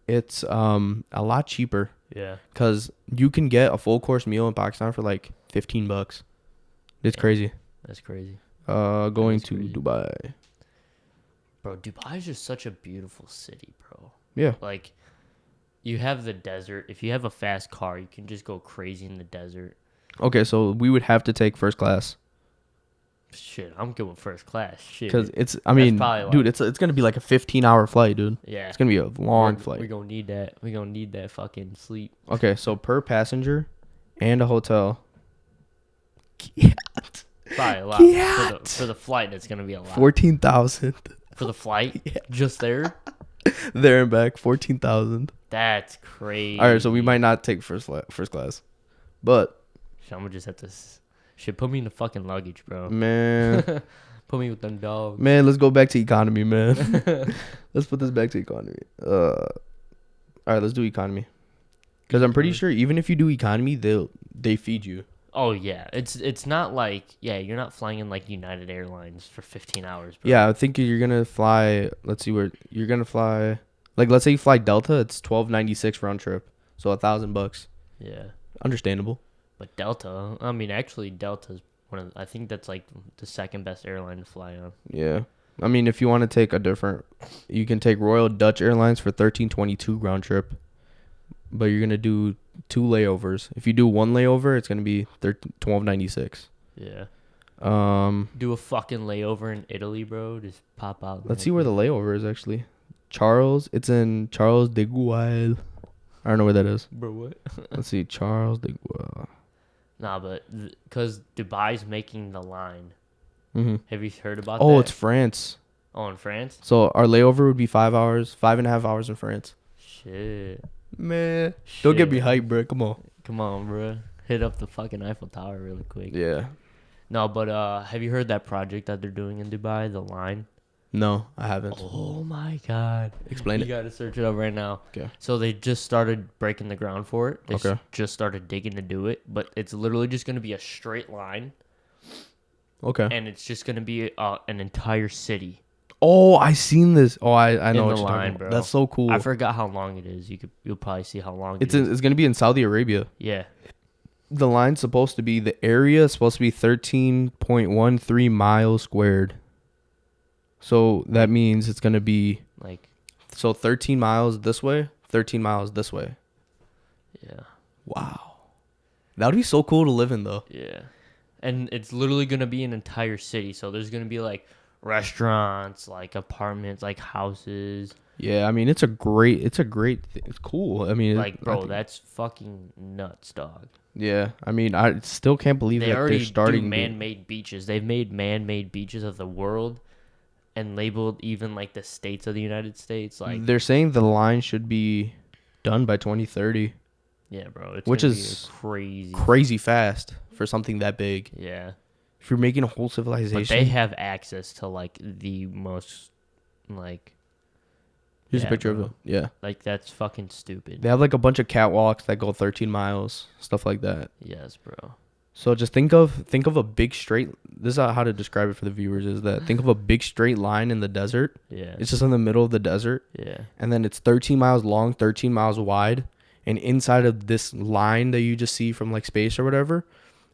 it's a lot cheaper Yeah. because you can get a full course meal in Pakistan for like $15. It's Yeah. crazy. That's crazy. Going is to crazy. Dubai. Bro, Dubai is just such a beautiful city, bro. Yeah. Like, you have the desert. If you have a fast car, you can just go crazy in the desert. Okay, so we would have to take first class Shit, I'm good with first class. Shit. because I mean, probably dude, like- it's gonna be like a 15-hour flight, dude. Yeah. It's gonna be a long flight. We're gonna need that. We're gonna need that fucking sleep. Okay, so per passenger and a hotel. Yeah. Probably a lot. Yeah. For the flight, it's gonna be a lot. 14,000 For the flight? Yeah. Just there? there and back. 14,000. That's crazy. All right, so we might not take first class, but I'm gonna just have to. Shit, put me in the fucking luggage, bro. man, Put me with them dogs. man, let's go back to economy, man. Let's put this back to economy. All right, let's do economy. Because I'm pretty sure even if you do economy, they feed you. Oh yeah, it's not like you're not flying in like United Airlines for 15 hours, bro. Yeah, I think you're gonna fly. Let's see where you're gonna fly. Like, let's say you fly Delta, it's $12.96 round trip, so $1,000. Yeah. Understandable. But Delta, I mean, actually, Delta's I think that's like the second best airline to fly on. Yeah, I mean, if you want to take a different, you can take Royal Dutch Airlines for $13.22 round trip, but you're gonna do 2 layovers. If you do 1 layover, it's gonna be $12.96. Yeah. Do a fucking layover in Italy, bro. Just pop out. Let's see where the layover is actually. Charles, it's in Charles de Gaulle. I don't know where that is. Bro, what? Let's see, Charles de Gaulle. Nah, but because Dubai's making the line. Mm-hmm. Have you heard about that? Oh, it's France. Oh, in France? So our layover would be 5 hours, 5.5 hours in France. Shit. Man, don't get me Shit. hyped, bro. Come on. Come on, bro. Hit up the fucking Eiffel Tower really quick. Yeah. No, but have you heard that project that they're doing in Dubai, the line? No, I haven't. Oh my god. Explain You it. gotta search it up right now. Okay. So they just started breaking the ground for it. They Okay. just started digging to do it, but it's literally just gonna be a straight line, Okay. and it's just gonna be an entire city. Oh, I seen this. Oh, I know In what the you're line, talking bro. about. That's so cool. I forgot how long it is. You'll probably see how long It's it is. it's gonna be in Saudi Arabia. Yeah. The line's supposed to be the area is supposed to be 13.13 miles squared. So that means it's gonna be Like 13 miles this way, 13 miles this way. yeah. Wow, that would be so cool to live in though. Yeah. And it's literally going to be an entire city. So there's going to be like restaurants, like apartments, like houses. Yeah, I mean it's cool. I mean, Like, bro, that's fucking nuts, dog. yeah. I mean, I still can't believe They that already they're starting do man-made beaches. They've made man-made beaches of the world and labeled even like the states of the United States. Like, they're saying the line should be done by 2030. yeah, bro, it's Which gonna is be crazy. Crazy fast for something that big. Yeah. If you're making a whole civilization, But they have access to like the most like here's yeah, a picture bro. of it. Yeah, Like that's fucking stupid. they have like a bunch of catwalks that go 13 miles, stuff like that. Yes, bro. So just think of a big straight. This is how to describe it for the viewers. Is that think of a big straight line in the desert. Yeah. It's just in the middle of the desert. Yeah. And then it's 13 miles long, 13 miles wide, and inside of this line that you just see from like space or whatever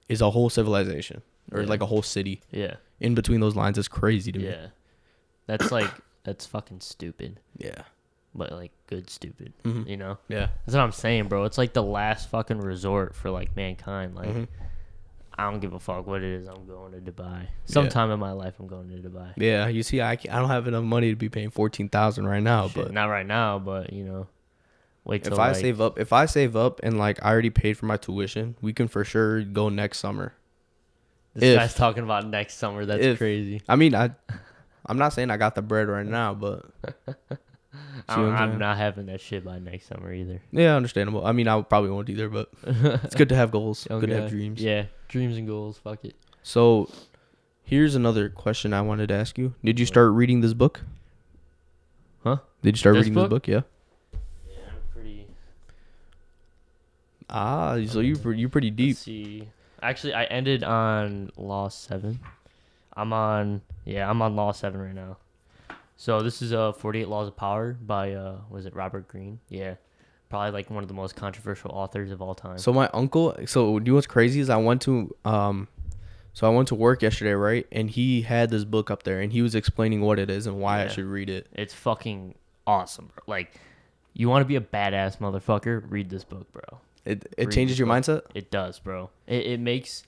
is a whole civilization or like a whole city. Yeah. In between those lines is crazy to me. Yeah. That's fucking stupid. Yeah. But like good stupid. Mm-hmm. You know? Yeah. That's what I'm saying, bro. It's like the last fucking resort for like mankind. Like I don't give a fuck what it is. I'm going to Dubai. Sometime in my life, I'm going to Dubai. Yeah, you see, I don't have enough money to be paying $14,000 right now. Shit, but not right now, but you know, wait till if I save up and like I already paid for my tuition, we can for sure go next summer. This guy's talking about next summer. That's crazy. I mean, I'm not saying I got the bread right now, but I'm not having that shit by next summer either. Yeah, understandable. I mean, I probably won't either, but it's good to have goals. Good to have dreams. Yeah, dreams and goals. Fuck it. So, here's another question I wanted to ask you. Did you start reading this book? Huh? Did you start reading this book? Yeah. Yeah, I'm pretty. So you're pretty deep. Let's see. Actually, I ended on Law 7. I'm on Law 7 right now. So this is 48 Laws of Power by was it Robert Greene? Yeah. Probably like one of the most controversial authors of all time. So my uncle, you know what's crazy is I went to work yesterday, right? And he had this book up there and he was explaining what it is and why I should read it. It's fucking awesome, bro. Like, you want to be a badass motherfucker, read this book, bro. It changes your mindset? It does, bro. It makes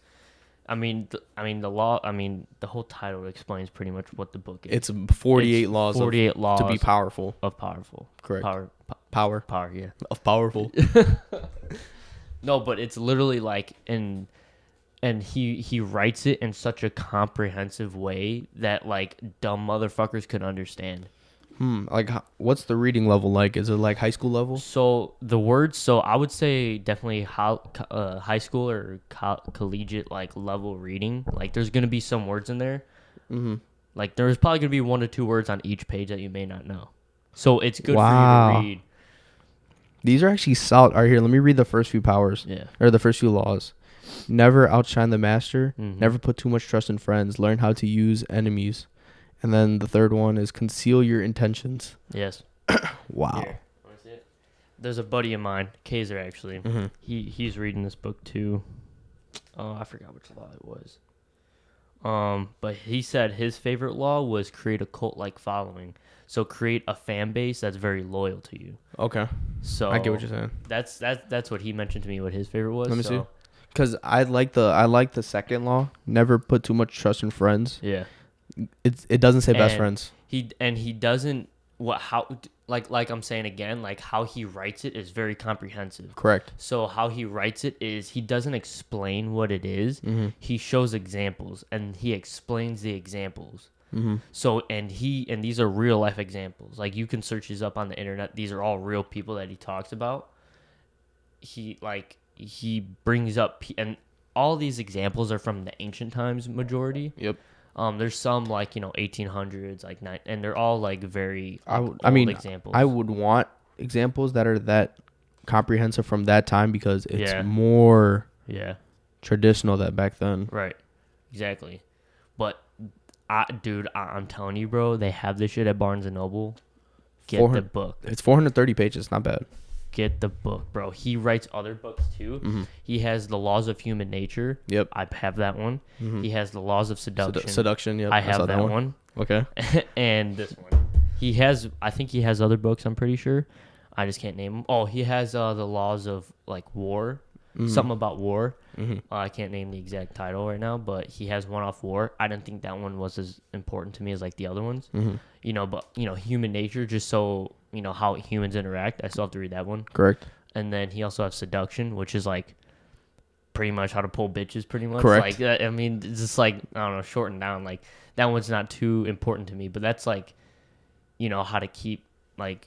the whole title explains pretty much what the book is. It's 48 laws to be powerful. Of powerful. Correct. Power, yeah. Of powerful. No, but it's literally like and he writes it in such a comprehensive way that like dumb motherfuckers could understand. Like what's the reading level like? Is it like high school level? So I would say definitely high school or collegiate like level reading. Like there's going to be some words in there. Mm-hmm. Like there's probably going to be 1 to 2 words on each page that you may not know. So it's good for you to read. These are actually solid. All right, here, let me read the first few powers. Yeah. Or the first few laws. Never outshine the master. Mm-hmm. Never put too much trust in friends. Learn how to use enemies. And then the third one is conceal your intentions. Yes. Wow. Here. There's a buddy of mine, Kaiser, actually. Mm-hmm. He's reading this book too. Oh, I forgot which law it was. But he said his favorite law was create a cult-like following. So create a fan base that's very loyal to you. Okay. So I get what you're saying. That's what he mentioned to me. What his favorite was. Let me see. Because I like the second law. Never put too much trust in friends. Yeah. It doesn't say best friends. He doesn't like I'm saying again, like how he writes it is very comprehensive. Correct. So how he writes it is he doesn't explain what it is. Mm-hmm. He shows examples and he explains the examples. Mm-hmm. So and these are real life examples. Like you can search these up on the internet. These are all real people that he talks about. He brings up and all these examples are from the ancient times majority. Yep. There's some like 1800s and they're all like very old examples. I would want examples that are that comprehensive from that time because it's more traditional that back then. Right. Exactly. But I'm telling you, bro, they have this shit at Barnes and Noble. Get the book. It's 430 pages. Not bad. Get the book, bro. He writes other books too. Mm-hmm. He has The Laws of Human Nature. Yep. I have that one. Mm-hmm. He has The Laws of Seduction. Seduction, yep. I have that one. Okay. And this one. I think he has other books, I'm pretty sure. I just can't name them. Oh, he has The Laws of like War. Mm-hmm. Something about war. Mm-hmm. I can't name the exact title right now, but he has one off war. I didn't think that one was as important to me as like the other ones. Mm-hmm. But human nature, just so how humans interact. I still have to read that one. Correct. And then he also has seduction, which is like pretty much how to pull bitches, pretty much. Correct. Like I mean, it's just like I don't know, shortened down. Like that one's not too important to me, but that's like how to keep like.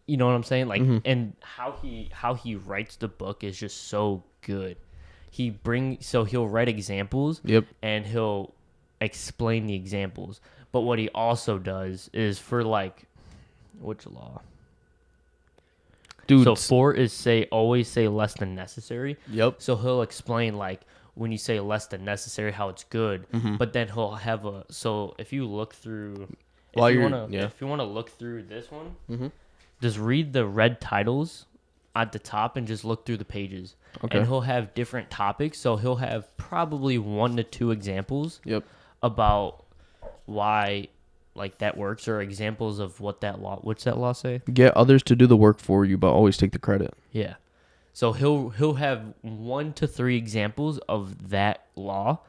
You know what I'm saying? Like, mm-hmm. And how he writes the book is just so good. He'll write examples. Yep. And he'll explain the examples. But what he also does is for like, which law? Dude. So 4 is always say less than necessary. Yep. So he'll explain like when you say less than necessary, how it's good. Mm-hmm. But then he'll have so if you look through, While if you you're wanna yeah. if you wanna look through this one, Mm-hmm. just read the red titles at the top and just look through the pages. Okay. And he'll have different topics. So he'll have probably 1 to 2 examples Yep. about why like that works, or examples of what's that law say? Get others to do the work for you, but always take the credit. Yeah. So he'll have 1 to 3 examples of that law,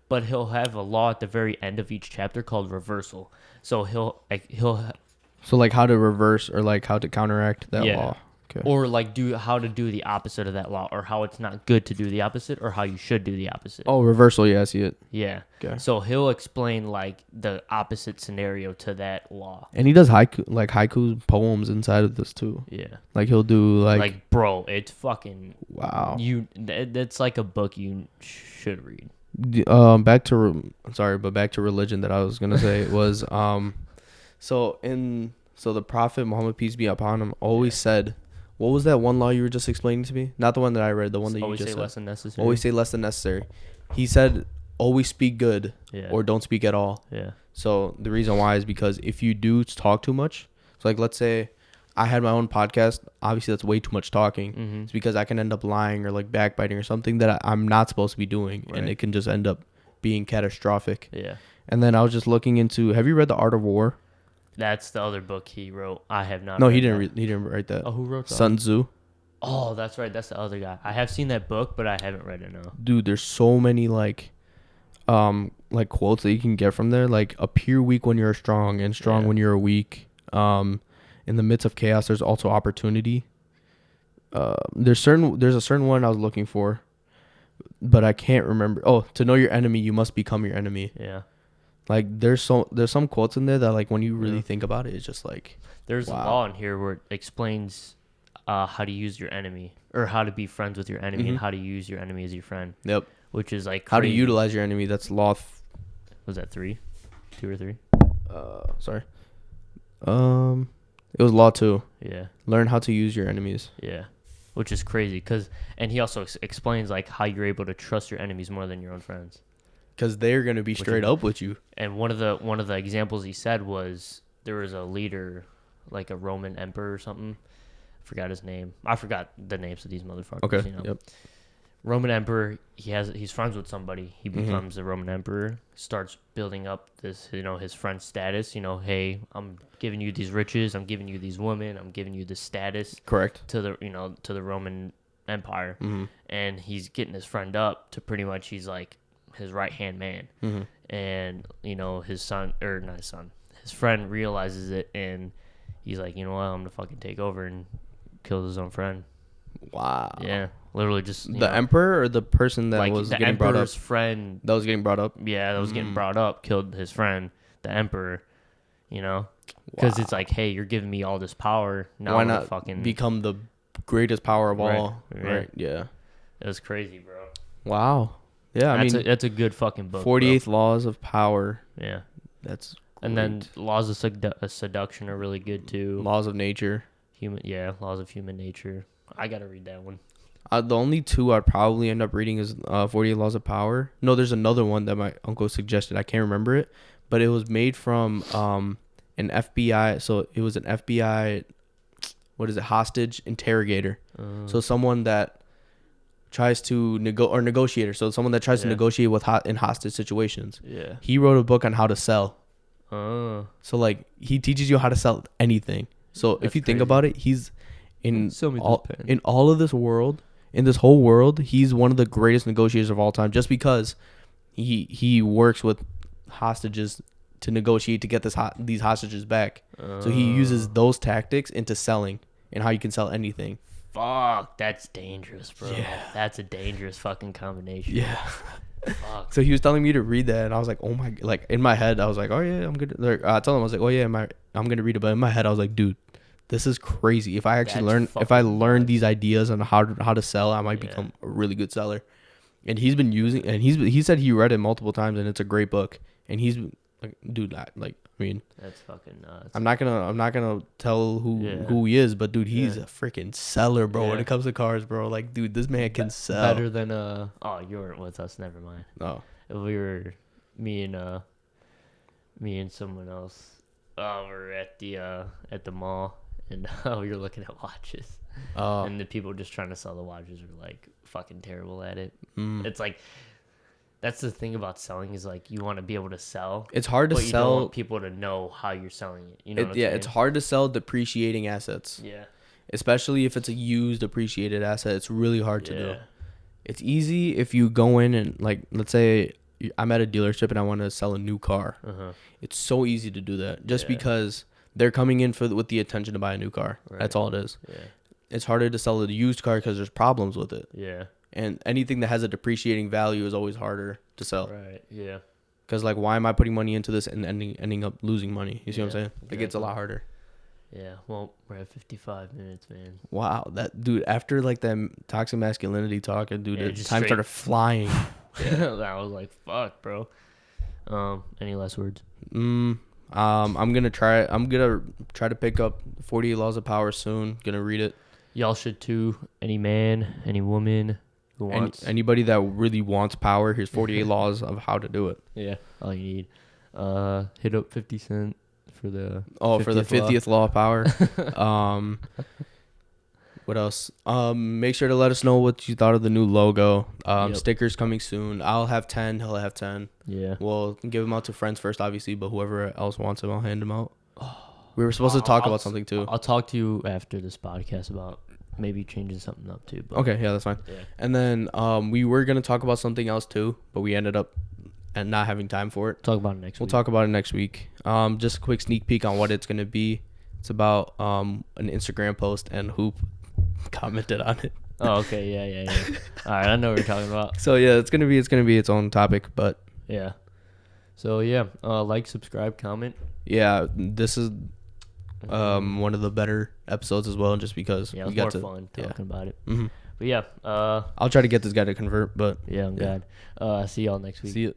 but he'll have a law at the very end of each chapter called reversal. So he'll So like how to reverse or like how to counteract that Yeah. law. Okay. or like do how to do the opposite of that law, or how it's not good to do the opposite, or how you should do the opposite. Oh, reversal. Yeah, I see it. Yeah. Okay. So he'll explain like the opposite scenario to that law. And he does haiku poems inside of this too. Yeah. Like he'll do Like bro, it's fucking wow. that's like a book you should read. Back to religion that I was gonna say was so the Prophet Muhammad, peace be upon him, always said, what was that one law you were just explaining to me? Not the one that I read, the one that you Always just say said. less than necessary. Always say less than necessary. He said, always speak good Yeah. or don't speak at all. Yeah. So the reason why is because if you do talk too much, so like let's say I had my own podcast, obviously that's way too much talking. Mm-hmm. It's because I can end up lying or like backbiting or something that I'm not supposed to be doing, and Right. it can just end up being catastrophic. Yeah. And then I was just looking into, have you read The Art of War? That's the other book he wrote. I have not. No, read he didn't. that. He didn't write that. Oh, who wrote that? Sun Tzu. Oh, that's right. That's the other guy. I have seen that book, but I haven't read it. No. Dude, there's so many like quotes that you can get from there. Like, appear weak when you're strong, and strong Yeah. when you're weak. In the midst of chaos, there's also opportunity. There's a certain one I was looking for, but I can't remember. Oh, to know your enemy, you must become your enemy. Yeah. Like, there's some quotes in there that like when you really Yeah. think about it, it's just like There's wow. a law in here where it explains how to use your enemy, or how to be friends with your enemy, Mhm. and how to use your enemy as your friend. Yep. Which is like How to crazy. utilize your enemy. That's law. Was that 2 or 3? Sorry. It was law 2. Yeah. Learn how to use your enemies. Yeah. Which is crazy, and he also explains like how you're able to trust your enemies more than your own friends. Because they're gonna be straight up with you. And one of the examples he said was there was a leader, like a Roman emperor or something. I forgot his name. I forgot the names of these motherfuckers. Okay. You know? Yep. Roman emperor. He's friends with somebody. He Mhm. becomes the Roman emperor. Starts building up this, his friend's status. Hey, I'm giving you these riches. I'm giving you these women. I'm giving you this status Correct. to the Roman Empire. Mm-hmm. And he's getting his friend up to pretty much he's like his right hand man. Mm-hmm. And his son, or not his son, his friend realizes it, and he's like, you know what, I'm gonna fucking take over, and kills his own friend. Wow. Yeah, literally just The emperor or the person that like was the getting brought up. emperor's friend. That was getting brought up. Yeah, that was getting brought up, killed his friend, the emperor. Because it's like, hey, you're giving me all this power. Now Why I'm gonna not fucking become the greatest power of Right, all? Right. Yeah. It was crazy, bro. Wow. Yeah. That's a good fucking book. 48th Laws of Power. Bro. Yeah. That's And then great. laws of seduction are really good too. Laws of Nature. Laws of human nature. I gotta read that one. The only two I'd probably end up reading is 48 Laws of Power. No, there's another one that my uncle suggested. I can't remember it, but it was made from an FBI. So it was an FBI, hostage interrogator. So someone that tries to negotiator. So someone that tries to Yeah. negotiate with in hostage situations. Yeah. He wrote a book on how to sell. Oh. So like he teaches you how to sell anything. So if That's you think crazy. about it, he's Sell me this all pen. in all of this world, in this whole world, he's one of the greatest negotiators of all time. Just because he works with hostages to negotiate to get these hostages back. So he uses those tactics into selling and how you can sell anything. Fuck, that's dangerous, bro. Yeah. That's a dangerous fucking combination. Yeah. Fuck. So he was telling me to read that, and I was like, oh my, like in my head, I was like, oh yeah, I'm gonna. Like, I told him I was like, oh yeah, I'm gonna read it, but in my head, I was like, dude, this is crazy. If I actually That's learn fucking these ideas on how to sell, I might Yeah. become a really good seller. And he's been using, and he said he read it multiple times, and it's a great book. And he's like, dude, I'm mean, That's fucking nuts. I'm not gonna tell who he is, but dude, he's a freaking seller, bro. When it comes to cars, bro, like, dude, this man can sell better than Oh, you weren't with us. Never mind. Oh, We were me and someone else. We're at the mall, and we were looking at watches. And the people just trying to sell the watches are like fucking terrible at it. It's like, that's the thing about selling, is like, you want to be able to sell. it's hard to but you sell. don't want people to know how you're selling it. You know what I'm saying? It's hard to sell depreciating assets. Yeah. Especially if it's a used appreciated asset, it's really hard to do. It's easy if you go in and, like, let's say I'm at a dealership and I want to sell a new car. It's so easy to do that just because they're coming in with the intention to buy a new car. Right. That's all it is. Yeah. It's harder to sell a used car because there's problems with it. Yeah. And anything that has a depreciating value is always harder to sell. Right. Yeah. Because, like, why am I putting money into this and ending up losing money? You see what I'm saying? Exactly. Like, it's a lot harder. Yeah. Well, we're at 55 minutes, man. Wow. That, dude, after, like, that toxic masculinity talk, dude, time started flying. I was like, fuck, bro. Any last words? I'm gonna try to pick up 48 Laws of Power soon. Gonna read it. Y'all should too. Any man, any woman who wants. Anybody that really wants power, here's 48 laws of how to do it. Yeah, all you need. Hit up 50 Cent for the for the 50th law of power. What else? Make sure to let us know what you thought of the new logo. Stickers coming soon. I'll have 10. He'll have 10. Yeah. We'll give them out to friends first, obviously, but whoever else wants them, I'll hand them out. We were supposed to talk about something too. I'll talk to you after this podcast about maybe changing something up too. But okay, yeah, that's fine. Yeah. And then we were gonna talk about something else too, but we ended up not having time for it. Talk about it next week. We'll talk about it next week. Just a quick sneak peek on what it's gonna be. It's about an Instagram post, and Hoop commented on it. Oh, okay, yeah. All right, I know what you're talking about. So yeah, it's gonna be its own topic, but yeah. So yeah, like, subscribe, comment. Yeah, this is one of the better episodes as well, just because we got more fun talking about it. Mm-hmm. But yeah, I'll try to get this guy to convert, but yeah, I'm glad. See y'all next week. See you.